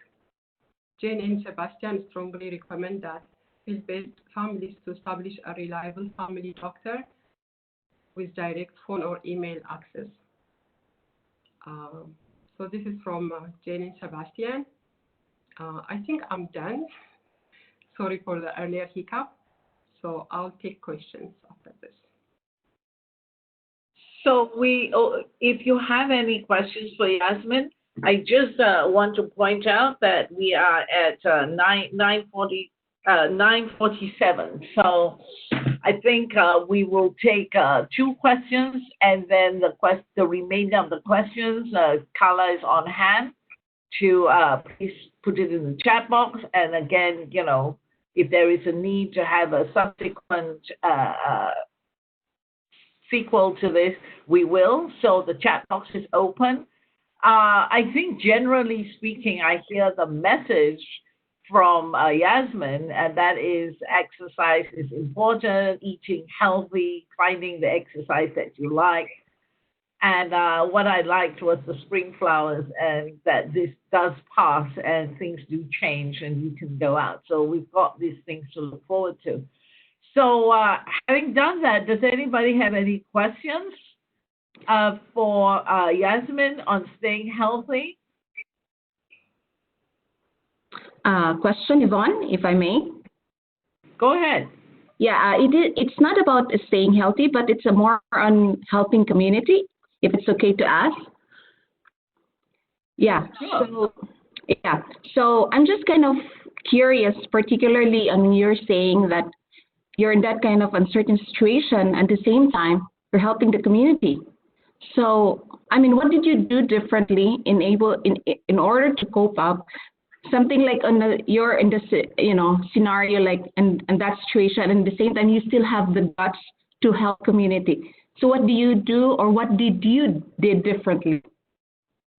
Jane and Sebastian strongly recommend that field-based families to establish a reliable family doctor with direct phone or email access. So this is from Jane and Sebastian. I think I'm done. Sorry for the earlier hiccup. So I'll take questions after this. So if you have any questions for Yasmin, I just want to point out that we are at 9:47. So I think we will take 2 questions, and then the remainder of the questions, Carla is on hand to please put it in the chat box. And again, if there is a need to have a subsequent sequel to this, we will. So the chat box is open. I think generally speaking, I hear the message from Yasmin, and that is exercise is important, eating healthy, finding the exercise that you like. And what I liked was the spring flowers, and that this does pass and things do change and you can go out. So we've got these things to look forward to. So having done that, does anybody have any questions for Yasmin on staying healthy? Question, Yvonne, if I may. Go ahead. Yeah, it's not about staying healthy, but it's more on helping community, if it's okay to ask. Yeah. Sure. So I'm just kind of curious, particularly on you're saying that you're in that kind of uncertain situation, at the same time you're helping the community. So I mean, what did you do differently in order to cope up? Something like you're in this scenario, like and that situation, and at the same time you still have the guts to help community. So what do you do, or what did you did differently?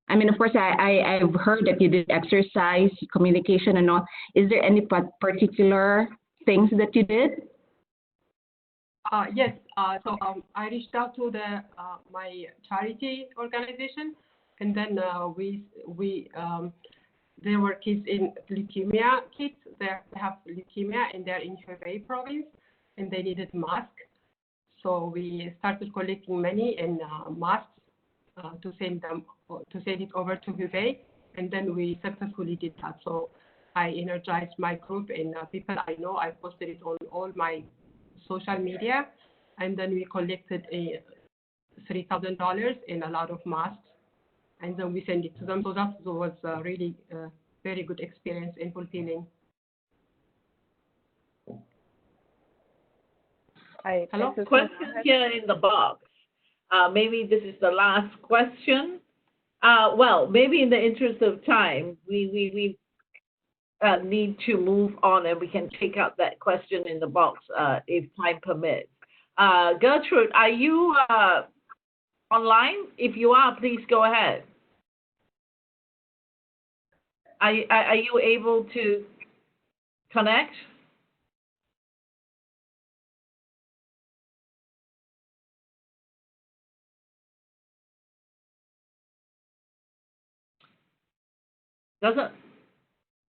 I mean, of course, I've heard that you did exercise, communication, and all. Is there any particular things that you did? Yes. So I reached out to my charity organization, and then there were kids in leukemia kids. They have leukemia and they're in Hubei province, and they needed masks. So we started collecting money and masks to send it over to Hubei, and then we successfully did that. So I energized my group and people I know. I posted it on all my social media, and then we collected $3,000 and a lot of masks, and then we sent it to them. So that was really a very good experience and fulfilling. Hello, questions here in the box. Maybe this is the last question. Well, maybe in the interest of time, we need to move on, and we can take out that question in the box if time permits. Gertrude, are you online? If you are, please go ahead. Are you able to connect?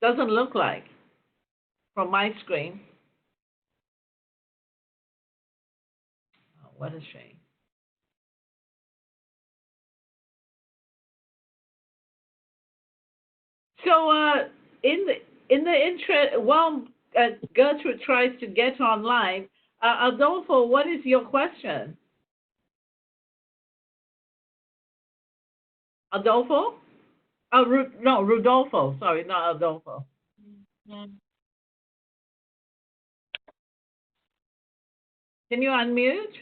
Doesn't look like from my screen. Oh, what a shame. So in the interest, while Gertrude tries to get online, Adolfo, what is your question? Adolfo? No, Rudolfo. Sorry, not Adolfo. Can you unmute?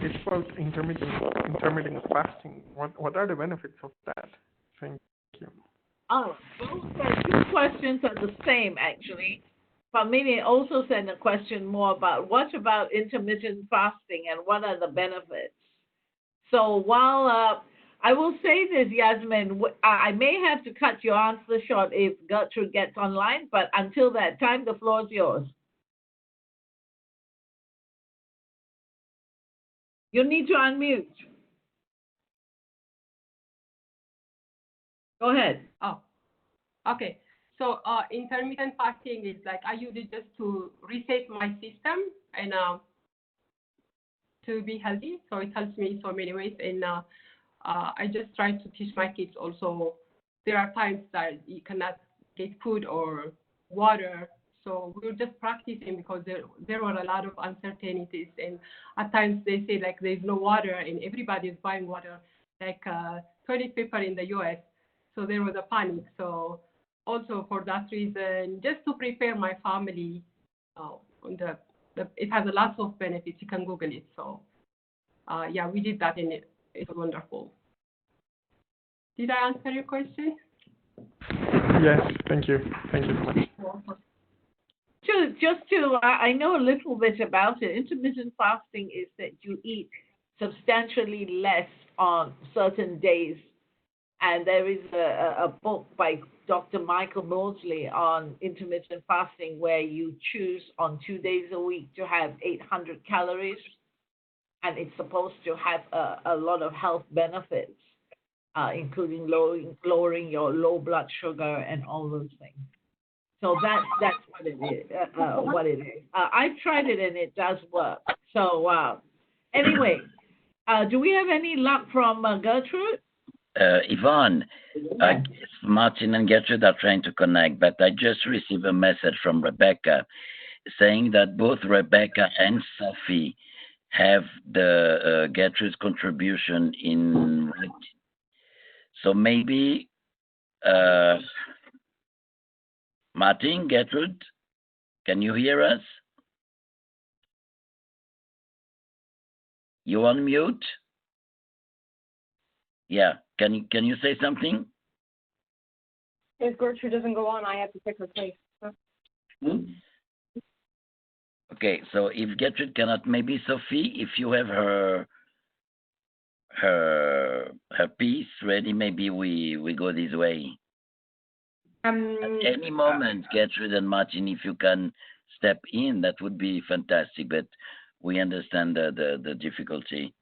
It's called intermittent fasting. What are the benefits of that? Thank you. Oh, both two questions are the same, actually. Famini also sent a question more about what about intermittent fasting and what are the benefits. So while I will say this, Yasmin, I may have to cut your answer short if Gertrude gets online, but until that time, the floor is yours. You need to unmute. Go ahead. Oh, okay. So intermittent fasting is like I use it just to reset my system and to be healthy. So it helps me in so many ways. And I just try to teach my kids also. There are times that you cannot get food or water. So we were just practicing because there were a lot of uncertainties. And at times they say like there's no water and everybody is buying water, like toilet paper in the US. So there was a panic. So also for that reason, just to prepare my family, it has a lot of benefits. You can Google it. So yeah, we did that and it was wonderful. Did I answer your question? Yes, thank you. Thank you so much. I know a little bit about it. Intermittent fasting is that you eat substantially less on certain days. And there is a book by Dr. Michael Mosley on intermittent fasting where you choose on 2 days a week to have 800 calories. And it's supposed to have a lot of health benefits, including lowering your low blood sugar and all those things. So that's what it is. I've tried it and it does work. So anyway, do we have any luck from Gertrude? Yvonne, Martin and Gertrude are trying to connect, but I just received a message from Rebecca saying that both Rebecca and Sophie have the Gertrude's contribution in. So maybe Martin, Gertrude, can you hear us? You on mute? Yeah. Can you say something? If Gertrude doesn't go on, I have to pick her place. Okay, so if Gertrude cannot, maybe Sophie, if you have her piece ready, maybe we go this way. At any moment, Gertrude and Martin, if you can step in, that would be fantastic. But we understand the difficulty.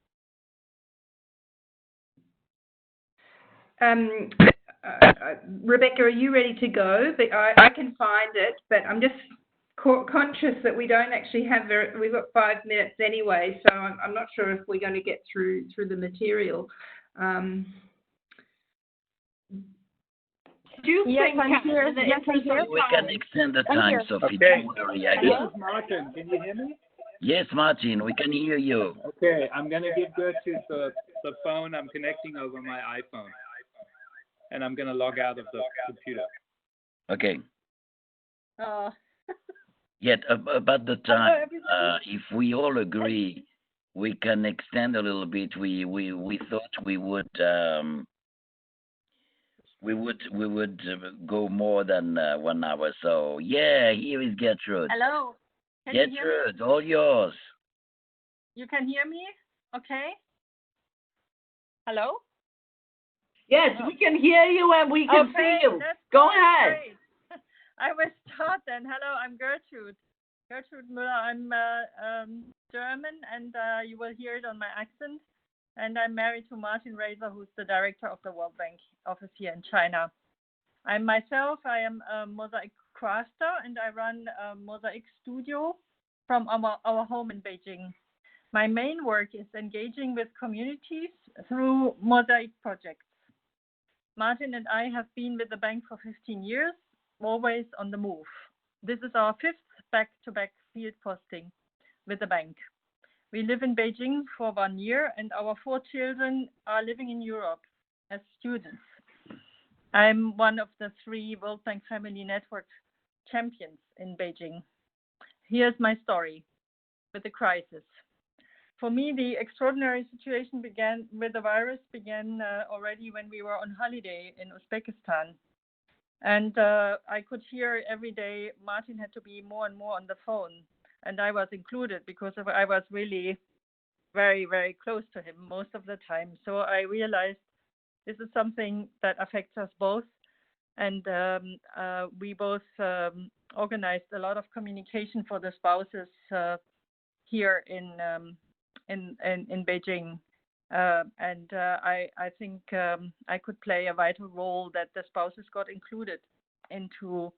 Rebecca, are you ready to go? I can find it, but I'm just conscious that we don't actually have we've got 5 minutes anyway, so I'm not sure if we're going to get through the material. you Yes, think, I'm here. in the Yes, I'm interest of here. We can time? extend the I'm time, here. Sophie. Okay. Don't worry. I This got. is Martin. Can you hear me? Yes, Martin, we can hear you. Okay, I'm going to give Gertrude the phone. I'm connecting over my iPhone. And I'm going to log out of the computer. Okay. Oh. Yet about the time, everybody. if we all agree, we can extend a little bit. We thought we would go more than 1 hour. So yeah, here is Gertrude. Hello. Can you hear me? Gertrude, all yours. You can hear me? Okay. Hello? Yes, we can hear you and we can see you. That's Go ahead. great. I will start then. Hello, I'm Gertrude. Gertrude Müller. I'm German, and you will hear it on my accent. And I'm married to Martin Raser, who's the director of the World Bank office here in China. I am a mosaic crafter, and I run a mosaic studio from our home in Beijing. My main work is engaging with communities through mosaic projects. Martin and I have been with the bank for 15 years, always on the move. This is our 5th back-to-back field posting with the bank. We live in Beijing for 1 year, and our 4 children are living in Europe as students. I'm one of the 3 World Bank Family Network champions in Beijing. Here's my story with the crisis. For me, the extraordinary situation began already when we were on holiday in Uzbekistan. And I could hear every day Martin had to be more and more on the phone. And I was included because I was really very, very close to him most of the time. So I realized this is something that affects us both. And we both organized a lot of communication for the spouses here in Beijing. I think I could play a vital role that the spouses got included into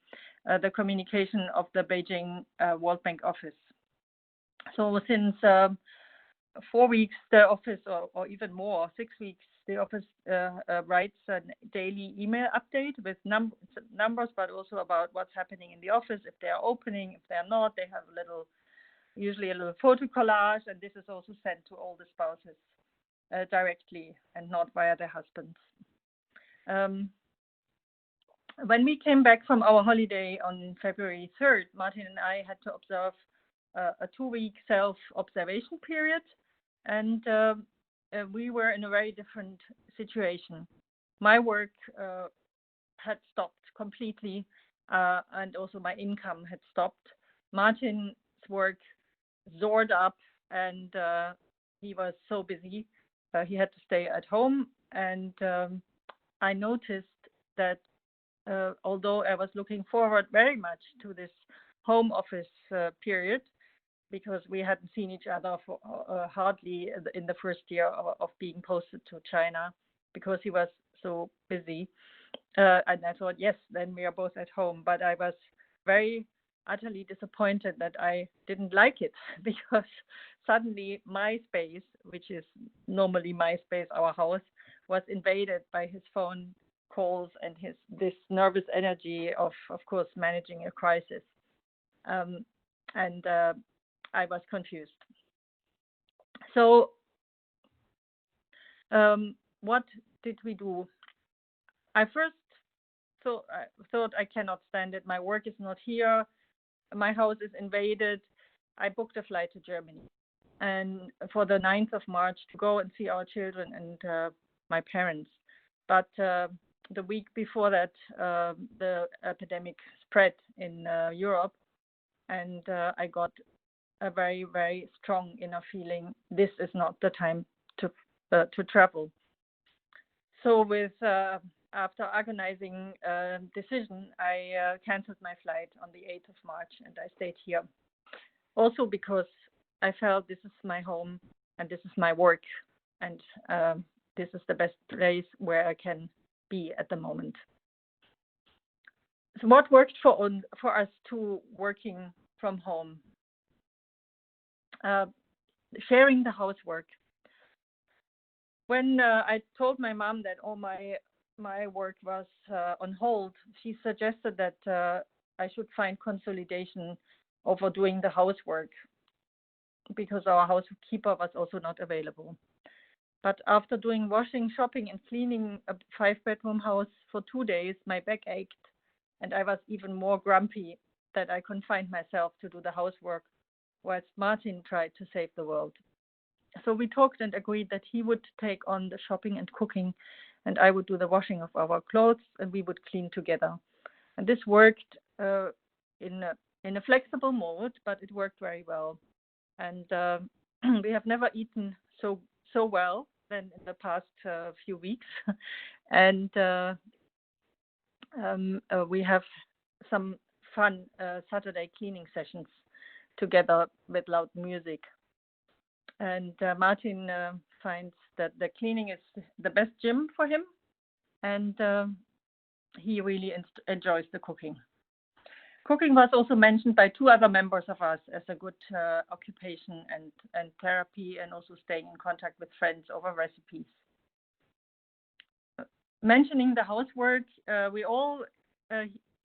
the communication of the Beijing World Bank office. So since 4 weeks, the office, or even more, 6 weeks, the office writes a daily email update with numbers, but also about what's happening in the office, if they are opening, if they are not. They have usually a little photo collage, and this is also sent to all the spouses directly and not via their husbands. When we came back from our holiday on February 3rd, Martin and I had to observe a 2-week self-observation period, and we were in a very different situation. My work had stopped completely, and also my income had stopped. Martin's work soared up, and he was so busy. He had to stay at home, and I noticed that although I was looking forward very much to this home office period, because we hadn't seen each other for hardly in the first year of being posted to China, because he was so busy. And I thought, yes, then we are both at home. But I was very utterly disappointed that I didn't like it, because suddenly my space, which is normally my space, our house, was invaded by his phone calls and this nervous energy of course, managing a crisis. I was confused. So what did we do? I first thought I cannot stand it. My work is not here. My house is invaded. I booked a flight to Germany, and for the 9th of March to go and see our children and my parents. But the week before that, the epidemic spread in Europe, and I got a very, very strong inner feeling. This is not the time to travel. So after agonizing decision, I canceled my flight on the 8th of March, and I stayed here. Also because I felt this is my home and this is my work, and this is the best place where I can be at the moment. So what worked for us two working from home? Sharing the housework. When I told my mom that all my my work was on hold, she suggested that I should find consolidation over doing the housework because our housekeeper was also not available. But after doing washing, shopping, and cleaning a 5-bedroom house for 2 days, my back ached, and I was even more grumpy that I confined myself to do the housework, whilst Martin tried to save the world. So we talked and agreed that he would take on the shopping and cooking, and I would do the washing of our clothes, and we would clean together. And this worked in a flexible mode, but it worked very well. And we have never eaten so well than in the past few weeks. And we have some fun Saturday cleaning sessions together with loud music. And Martin finds that the cleaning is the best gym for him, and he really enjoys the cooking. Cooking was also mentioned by 2 other members of us as a good occupation and therapy, and also staying in contact with friends over recipes. Mentioning the housework, we all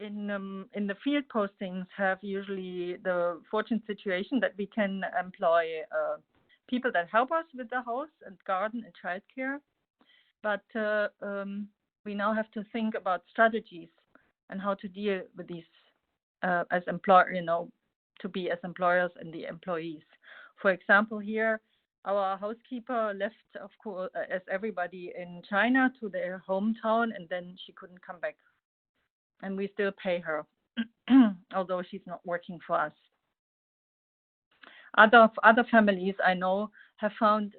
in the field postings have usually the fortunate situation that we can employ people that help us with the house and garden and childcare. But we now have to think about strategies and how to deal with these as employer, to be as employers and the employees. For example, here our housekeeper left, of course, as everybody in China, to their hometown, and then she couldn't come back. And we still pay her, although she's not working for us. Other families I know have found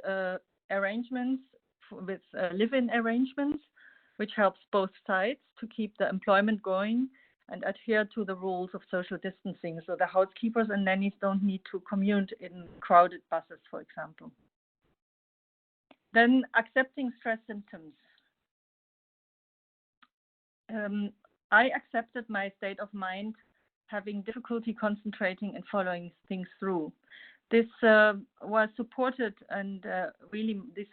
arrangements with live-in arrangements, which helps both sides to keep the employment going and adhere to the rules of social distancing. So the housekeepers and nannies don't need to commute in crowded buses, for example. Then accepting stress symptoms. I accepted my state of mind, having difficulty concentrating and following things through. This was supported, and really this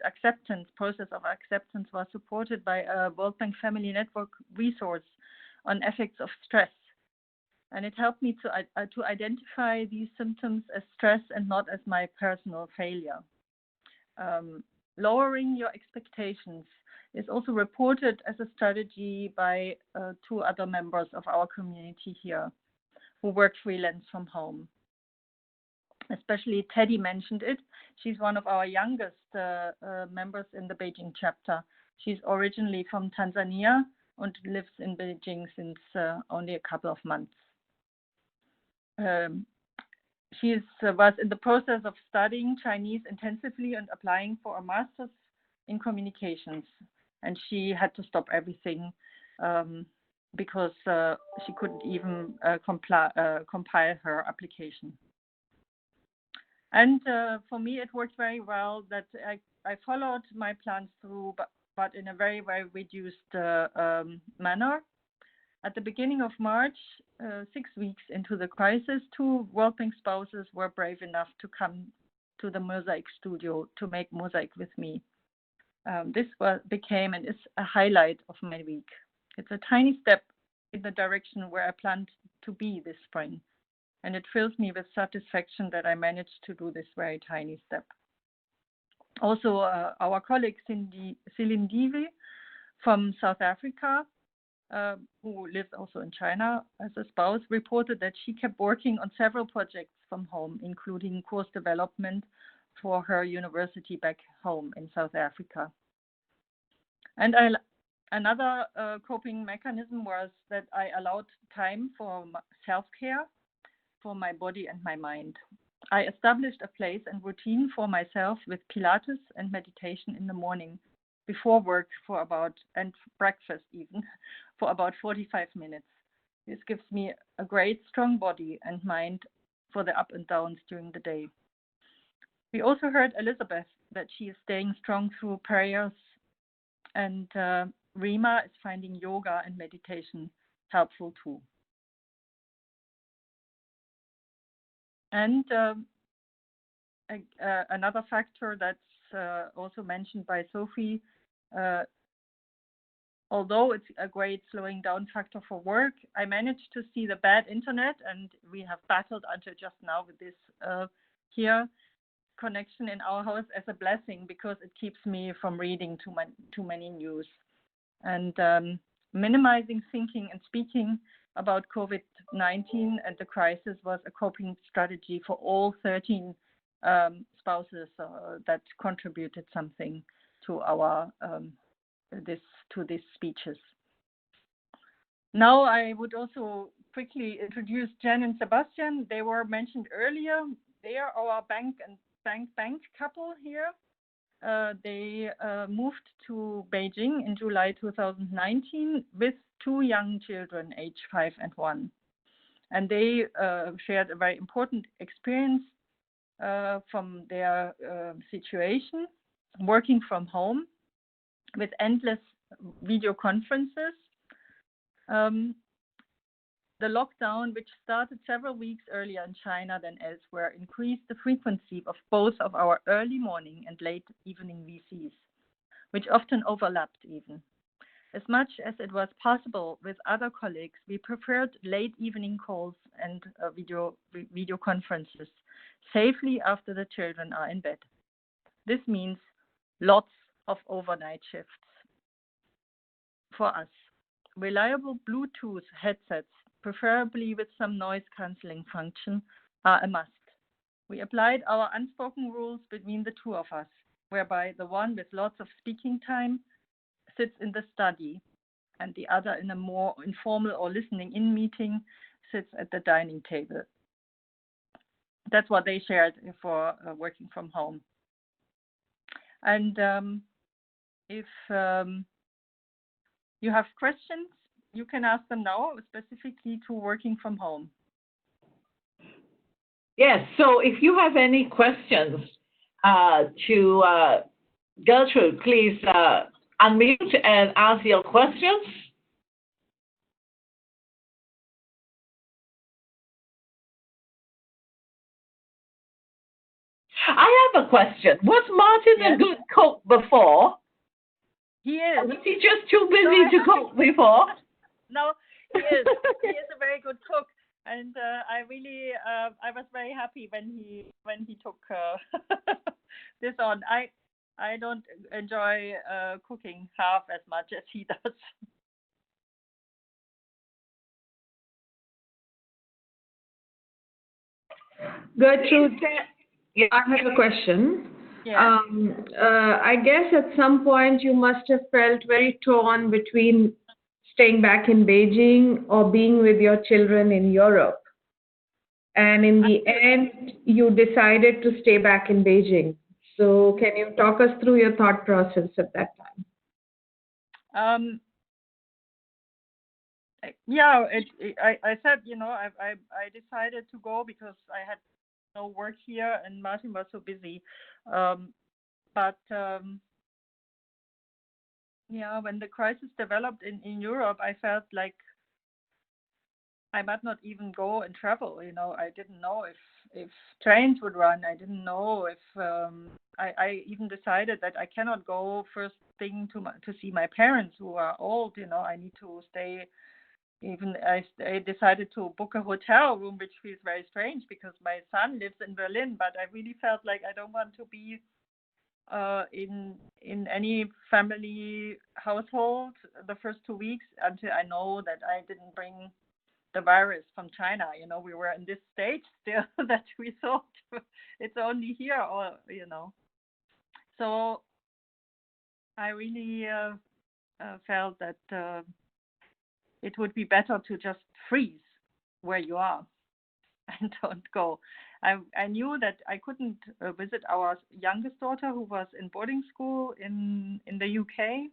process of acceptance was supported by a World Bank Family Network resource on effects of stress. And it helped me to identify these symptoms as stress and not as my personal failure. Lowering your expectations is also reported as a strategy by 2 other members of our community here who work freelance from home. Especially Teddy mentioned it. She's one of our youngest members in the Beijing chapter. She's originally from Tanzania and lives in Beijing since only a couple of months. She was in the process of studying Chinese intensively and applying for a master's in communications. And she had to stop everything because she couldn't even compile her application. And for me, it worked very well that I followed my plans through, but in a very, very reduced manner. At the beginning of March, 6 weeks into the crisis, 2 World Bank spouses were brave enough to come to the mosaic studio to make mosaic with me. This became and is a highlight of my week. It's a tiny step in the direction where I planned to be this spring. And it fills me with satisfaction that I managed to do this very tiny step. Also, our colleague Celine Dive from South Africa, who lives also in China as a spouse, reported that she kept working on several projects from home, including course development for her university back home in South Africa. And another coping mechanism was that I allowed time for self-care for my body and my mind. I established a place and routine for myself with Pilates and meditation in the morning before work and breakfast even, for about 45 minutes. This gives me a great strong body and mind for the up and downs during the day. We also heard Elizabeth that she is staying strong through prayers, and Rima is finding yoga and meditation helpful too. And another factor that's also mentioned by Sophie although it's a great slowing down factor for work, I managed to see the bad internet, and we have battled until just now with this here connection in our house as a blessing, because it keeps me from reading too many news. And minimizing thinking and speaking about COVID-19 and the crisis was a coping strategy for all 13 spouses that contributed something to our these speeches. Now I would also quickly introduce Jen and Sebastian. They were mentioned earlier. They are our bank couple here. They moved to Beijing in July 2019 with 2 young children, aged 5 and 1. And they shared a very important experience from their situation, working from home with endless video conferences. The lockdown, which started several weeks earlier in China than elsewhere, increased the frequency of both of our early morning and late evening VCs, which often overlapped even. As much as it was possible with other colleagues, we preferred late evening calls and video conferences safely after the children are in bed. This means lots of overnight shifts. For us, reliable Bluetooth headsets, preferably with some noise cancelling function, are a must. We applied our unspoken rules between the 2 of us, whereby the one with lots of speaking time sits in the study and the other in a more informal or listening in meeting sits at the dining table. That's what they shared for working from home. And if you have questions, you can ask them now, specifically to working from home. Yes, so if you have any questions to Gertrude, please unmute and ask your questions. I have a question. Was Martin a good cook before? He is. Or was he just too busy to cook before? No, he is. He is a very good cook, and I really I was very happy when he took this on. I don't enjoy cooking half as much as he does. Gertrude, I have a question. Yeah. I guess at some point you must have felt very torn between staying back in Beijing or being with your children in Europe. And in the end, you decided to stay back in Beijing. So can you talk us through your thought process at that time? Yeah, I said, I decided to go because I had no work here and Martin was so busy. Yeah, when the crisis developed in Europe, I felt like I might not even go and travel. I didn't know if trains would run. I didn't know if I even decided that I cannot go first thing to see my parents who are old. I need to stay. Even I decided to book a hotel room, which feels very strange because my son lives in Berlin. But I really felt like I don't want to be in any family household the first 2 weeks until I know that I didn't bring the virus from China. We were in this stage still that we thought it's only here, or So I really felt that it would be better to just freeze where you are and don't go. I knew that I couldn't visit our youngest daughter who was in boarding school in the UK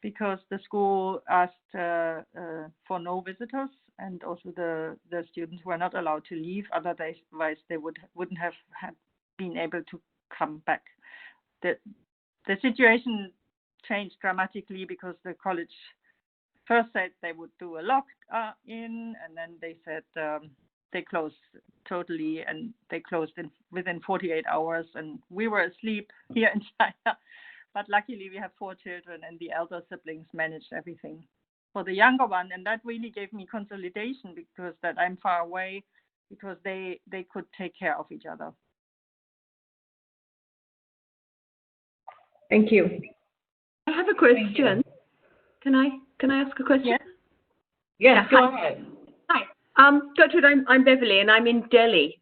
because the school asked for no visitors, and also the students were not allowed to leave, otherwise they wouldn't have been able to come back. The situation changed dramatically because the college first said they would do a lock-in, and then they said they closed totally, and they closed within 48 hours, and we were asleep here in China. But luckily, we have 4 children, and the elder siblings managed everything for the younger one, and that really gave me consolidation because that I'm far away, because they could take care of each other. Thank you. I have a question. Can I ask a question? Yes, go ahead. Hi. Gertrude, I'm Beverly, and I'm in Delhi,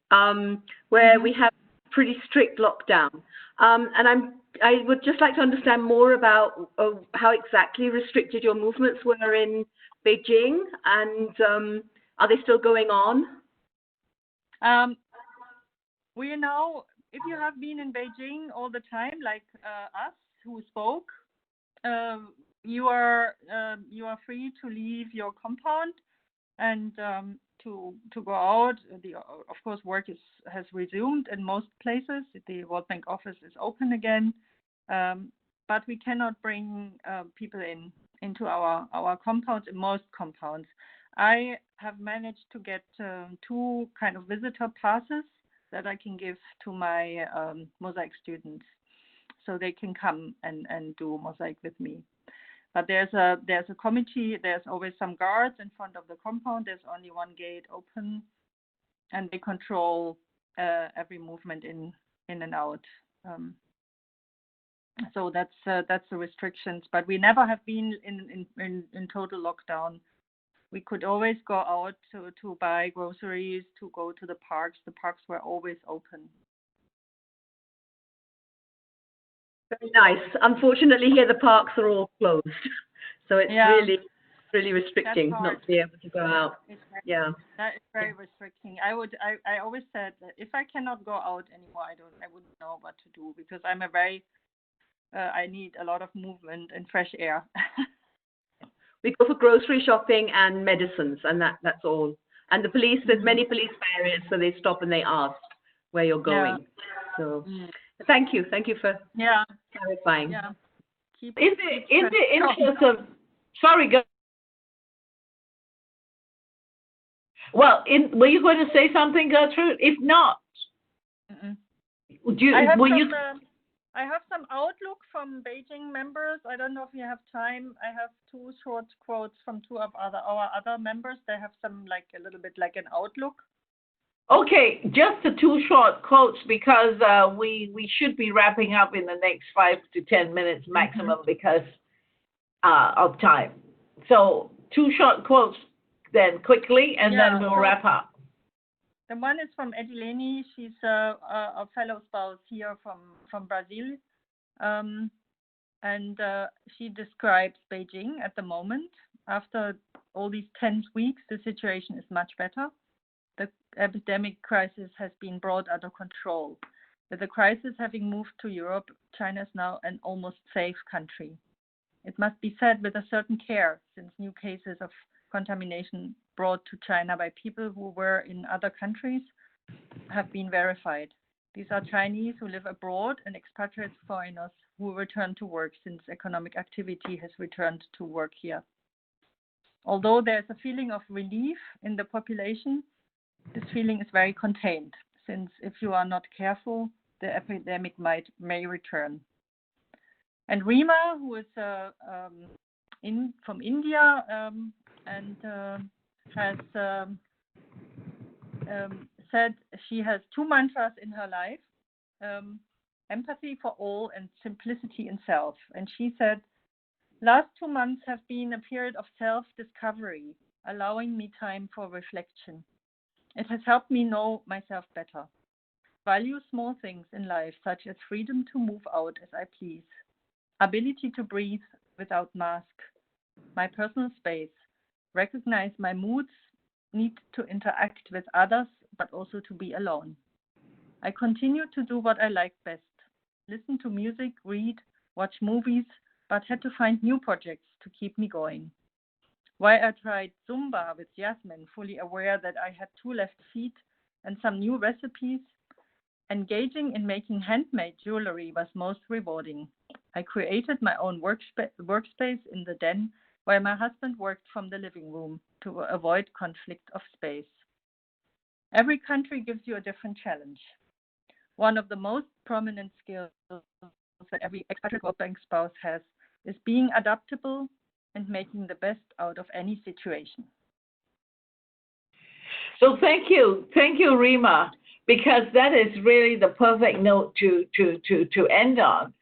where we have pretty strict lockdown. And I would just like to understand more about how exactly restricted your movements were in Beijing, and are they still going on? We know, if you have been in Beijing all the time, like us who spoke, you are free to leave your compound and to go out. Of course, work has resumed in most places. The World Bank office is open again, but we cannot bring people into our compounds, in most compounds. I have managed to get 2 kind of visitor passes that I can give to my mosaic students, so they can come and do mosaic with me. But there's a committee. There's always some guards in front of the compound. There's only 1 gate open, and they control every movement in and out. So that's the restrictions. But we never have been in total lockdown. We could always go out to buy groceries, to go to the parks. The parks were always open. Very nice. Unfortunately, here the parks are all closed, so it's really restricting not to be able to go out. That is very restricting. I always said that if I cannot go out anymore, I wouldn't know what to do, because I'm I need a lot of movement and fresh air. We go for grocery shopping and medicines, and that's all. And the police, there's many police barriers, so they stop and they ask where you're going. So. Thank you for clarifying. In the interest of, sorry, go. Well, were you going to say something, Gertrude? If not, I have some outlook from Beijing members. I don't know if you have time. I have 2 short quotes from 2 of our other members. They have some a little bit like an outlook. Okay, just the 2 short quotes, because we should be wrapping up in the next 5 to 10 minutes maximum because of time. So 2 short quotes then quickly, and then we'll wrap up. The one is from Edilene. She's a fellow spouse here from Brazil, and she describes Beijing at the moment. After all these tense weeks, the situation is much better. The epidemic crisis has been brought under control. With the crisis having moved to Europe, China is now an almost safe country. It must be said with a certain care, since new cases of contamination brought to China by people who were in other countries have been verified. These are Chinese who live abroad and expatriate foreigners who return to work, since economic activity has returned to work here. Although there is a feeling of relief in the population, this feeling is very contained, since if you are not careful, the epidemic may return. And Rima, who is from India and has said she has 2 mantras in her life, empathy for all and simplicity in self. And she said, last 2 months have been a period of self-discovery, allowing me time for reflection. It has helped me know myself better. Value small things in life, such as freedom to move out as I please, ability to breathe without mask, my personal space, recognize my moods, need to interact with others, but also to be alone. I continue to do what I like best, listen to music, read, watch movies, but had to find new projects to keep me going. Why I tried Zumba with Yasmin, fully aware that I had 2 left feet and some new recipes. Engaging in making handmade jewelry was most rewarding. I created my own workspace in the den, where my husband worked from the living room to avoid conflict of space. Every country gives you a different challenge. One of the most prominent skills that every expatriate working spouse has, is being adaptable and making the best out of any situation. So thank you, Rima, because that is really the perfect note to end on,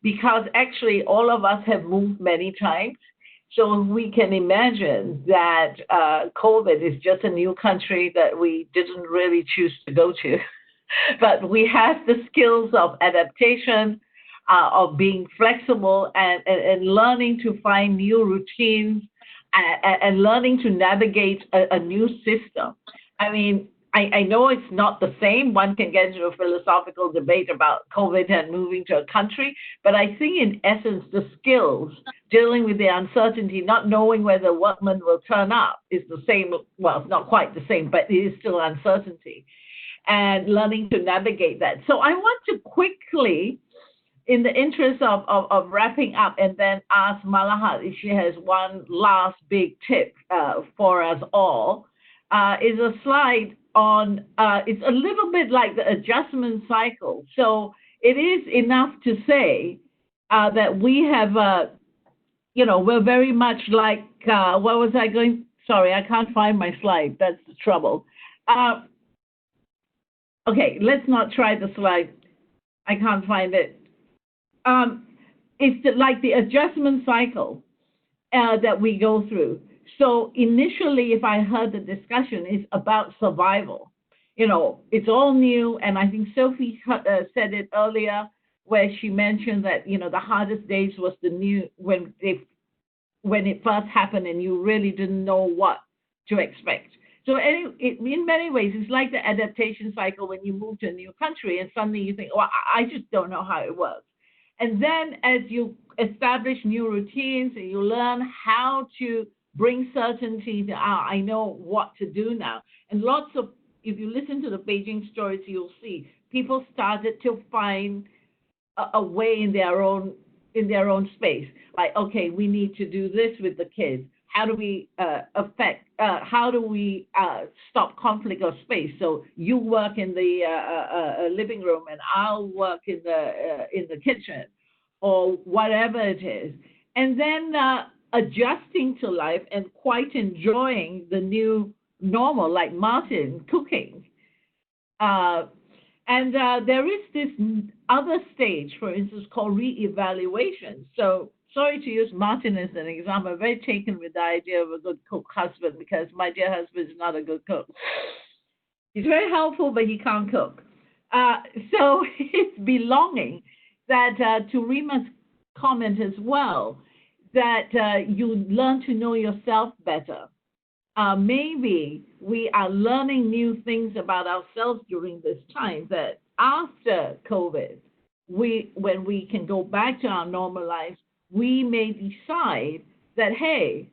because actually all of us have moved many times. So we can imagine that COVID is just a new country that we didn't really choose to go to, but we have the skills of adaptation, of being flexible and learning to find new routines and learning to navigate a new system. I mean, I know it's not the same. One can get into a philosophical debate about COVID and moving to a country, but I think in essence, the skills dealing with the uncertainty, not knowing whether the workman will turn up is the same. Well, it's not quite the same, but it is still uncertainty, and learning to navigate that. So I want to quickly, in the interest of wrapping up, and then ask Malahat if she has one last big tip for us all, is a slide on, it's a little bit like the adjustment cycle. So it is enough to say that we have, we're very much like, what was I going, sorry, I can't find my slide. That's the trouble. Okay, let's not try the slide. I can't find it. It's like the adjustment cycle that we go through. So initially, if I heard the discussion, it's about survival. It's all new, and I think Sophie said it earlier, where she mentioned that the hardest days was when it first happened, and you really didn't know what to expect. So in many ways, it's like the adaptation cycle when you move to a new country, and suddenly you think, well, I just don't know how it works. And then as you establish new routines and you learn how to bring certainty to, I know what to do now. And if you listen to the Beijing stories, you'll see people started to find a way in their own space. Like, okay, we need to do this with the kids. How do we stop conflict of space? So you work in the living room and I'll work in the kitchen, or whatever it is. And then adjusting to life and quite enjoying the new normal, like Martin cooking. And there is this other stage, for instance, called reevaluation. So sorry to use Martin as an example. I'm very taken with the idea of a good cook husband, because my dear husband is not a good cook. He's very helpful, but he can't cook. So it's belonging that to Rima's comment as well, that you learn to know yourself better. Maybe we are learning new things about ourselves during this time, that after COVID, when we can go back to our normal lives, we may decide that, hey,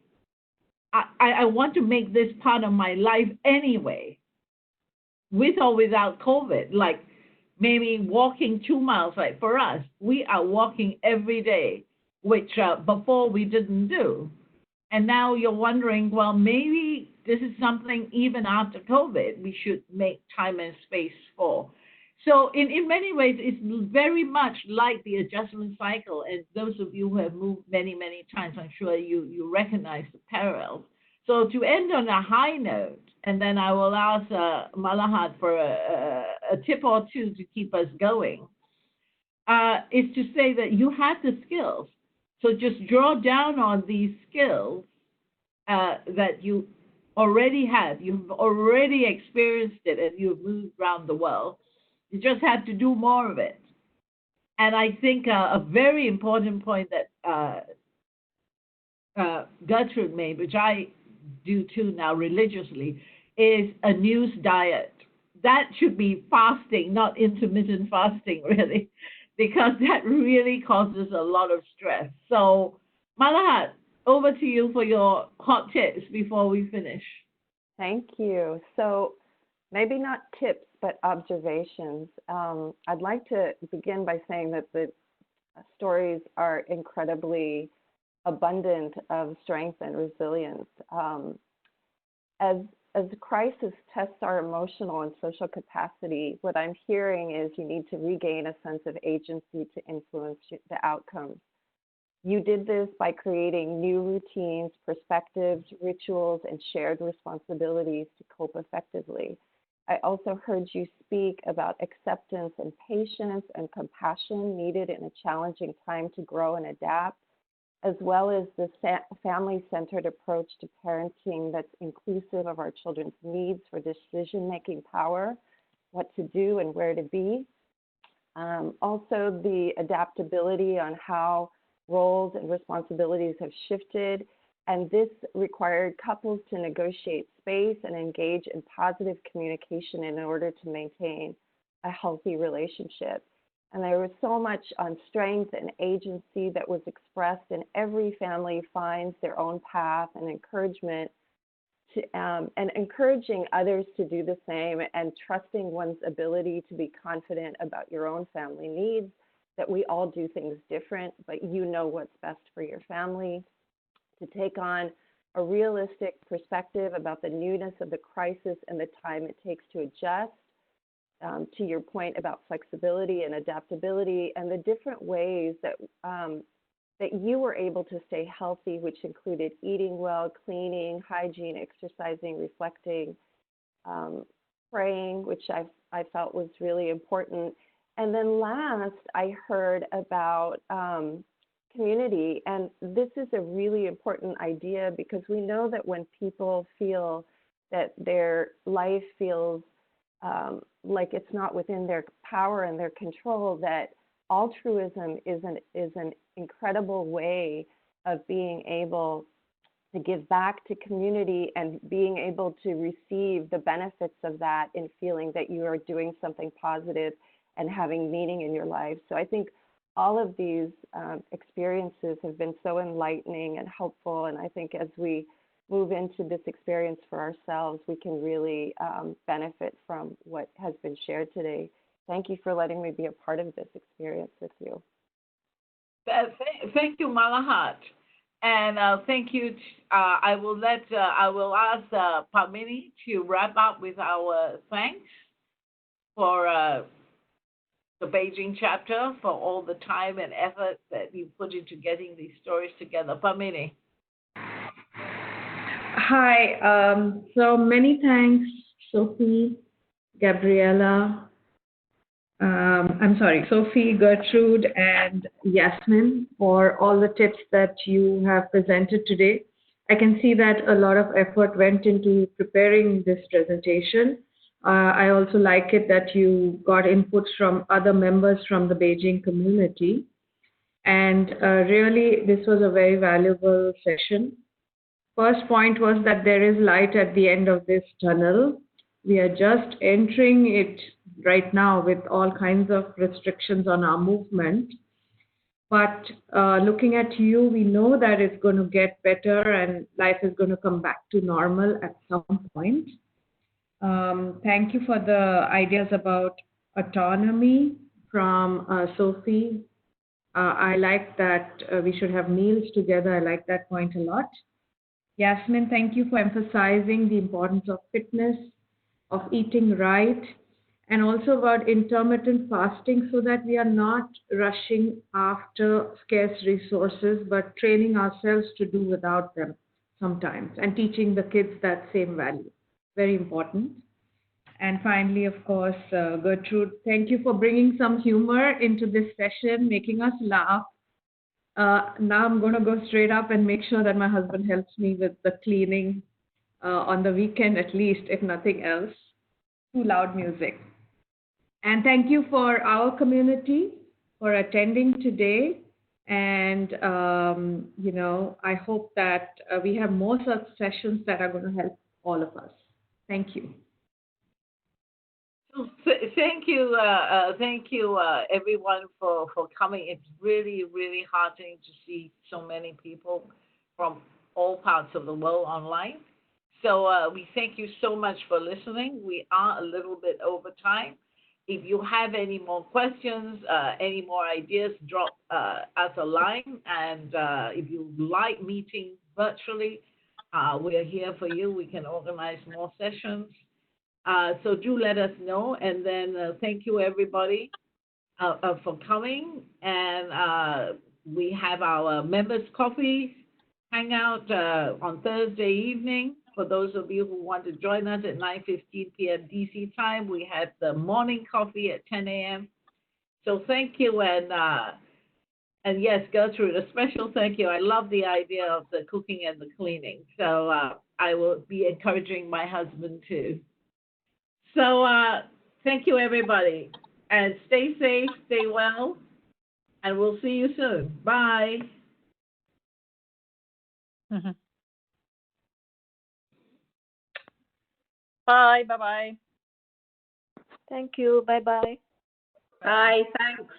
I want to make this part of my life anyway, with or without COVID. Like maybe walking 2 miles, like for us, we are walking every day, which before we didn't do. And now you're wondering, well, maybe this is something even after COVID we should make time and space for. So in many ways, it's very much like the adjustment cycle. And those of you who have moved many, many times, I'm sure you recognize the parallels. So to end on a high note, and then I will ask Malahat for a tip or two to keep us going, is to say that you have the skills. So just draw down on these skills that you already have. You've already experienced it and you've moved around the world. You just have to do more of it. And I think a very important point that Gertrude made, which I do too now religiously, is a news diet. That should be fasting, not intermittent fasting, really, because that really causes a lot of stress. So, Malahat, over to you for your hot tips before we finish. Thank you. So, maybe not tips, but observations. I'd like to begin by saying that the stories are incredibly abundant of strength and resilience. As as the crisis tests our emotional and social capacity, what I'm hearing is you need to regain a sense of agency to influence the outcomes. You did this by creating new routines, perspectives, rituals, and shared responsibilities to cope effectively. I also heard you speak about acceptance and patience and compassion needed in a challenging time to grow and adapt, as well as the family-centered approach to parenting that's inclusive of our children's needs for decision-making power, what to do and where to be. Also, the adaptability on how roles and responsibilities have shifted, and this required couples to negotiate space and engage in positive communication in order to maintain a healthy relationship. And there was so much on strength and agency that was expressed, and every family finds their own path and encouragement to, and encouraging others to do the same, and trusting one's ability to be confident about your own family needs, that we all do things different, but you know what's best for your family, to take on a realistic perspective about the newness of the crisis and the time it takes to adjust, to your point about flexibility and adaptability, and the different ways that that you were able to stay healthy, which included eating well, cleaning, hygiene, exercising, reflecting, praying, which I felt was really important. And then last, I heard about community, and this is a really important idea because we know that when people feel that their life feels like it's not within their power and their control, that altruism is an incredible way of being able to give back to community and being able to receive the benefits of that in feeling that you are doing something positive and having meaning in your life. So I think all of these experiences have been so enlightening and helpful, and I think as we move into this experience for ourselves, we can really benefit from what has been shared today. Thank you for letting me be a part of this experience with you. Thank you, Malahat. And thank you. I will ask Padmini to wrap up with our thanks for the Beijing chapter, for all the time and effort that you put into getting these stories together. Padmini. Hi. So many thanks, Sophie, Gabriella. Sophie, Gertrude, and Yasmin, for all the tips that you have presented today. I can see that a lot of effort went into preparing this presentation. I also like it that you got inputs from other members from the Beijing community. And really, this was a very valuable session. First point was that there is light at the end of this tunnel. We are just entering it right now with all kinds of restrictions on our movement. But looking at you, we know that it's going to get better and life is going to come back to normal at some point. Thank you for the ideas about autonomy from Sophie. I like that we should have meals together. I like that point a lot. Yasmin, thank you for emphasizing the importance of fitness, of eating right, and also about intermittent fasting so that we are not rushing after scarce resources, but training ourselves to do without them sometimes and teaching the kids that same value. Very important. And finally, of course, Gertrude, thank you for bringing some humor into this session, making us laugh. Now I'm going to go straight up and make sure that my husband helps me with the cleaning on the weekend at least, if nothing else. Too loud music. And thank you for our community for attending today. And, I hope that we have more such sessions that are going to help all of us. Thank you. Thank you, everyone, for coming. It's really, really heartening to see so many people from all parts of the world online. So we thank you so much for listening. We are a little bit over time. If you have any more questions, any more ideas, drop us a line. And if you like meeting virtually, we are here for you. We can organize more sessions. So do let us know. And then thank you, everybody, for coming. And we have our members' coffee hangout on Thursday evening. For those of you who want to join us at 9:15 p.m. DC time, we have the morning coffee at 10 a.m. So thank you, and yes, Gertrude, a special thank you. I love the idea of the cooking and the cleaning. So I will be encouraging my husband too. So thank you, everybody, and stay safe, stay well, and we'll see you soon. Bye. Bye. Bye-bye. Thank you. Bye-bye. Bye. Thanks.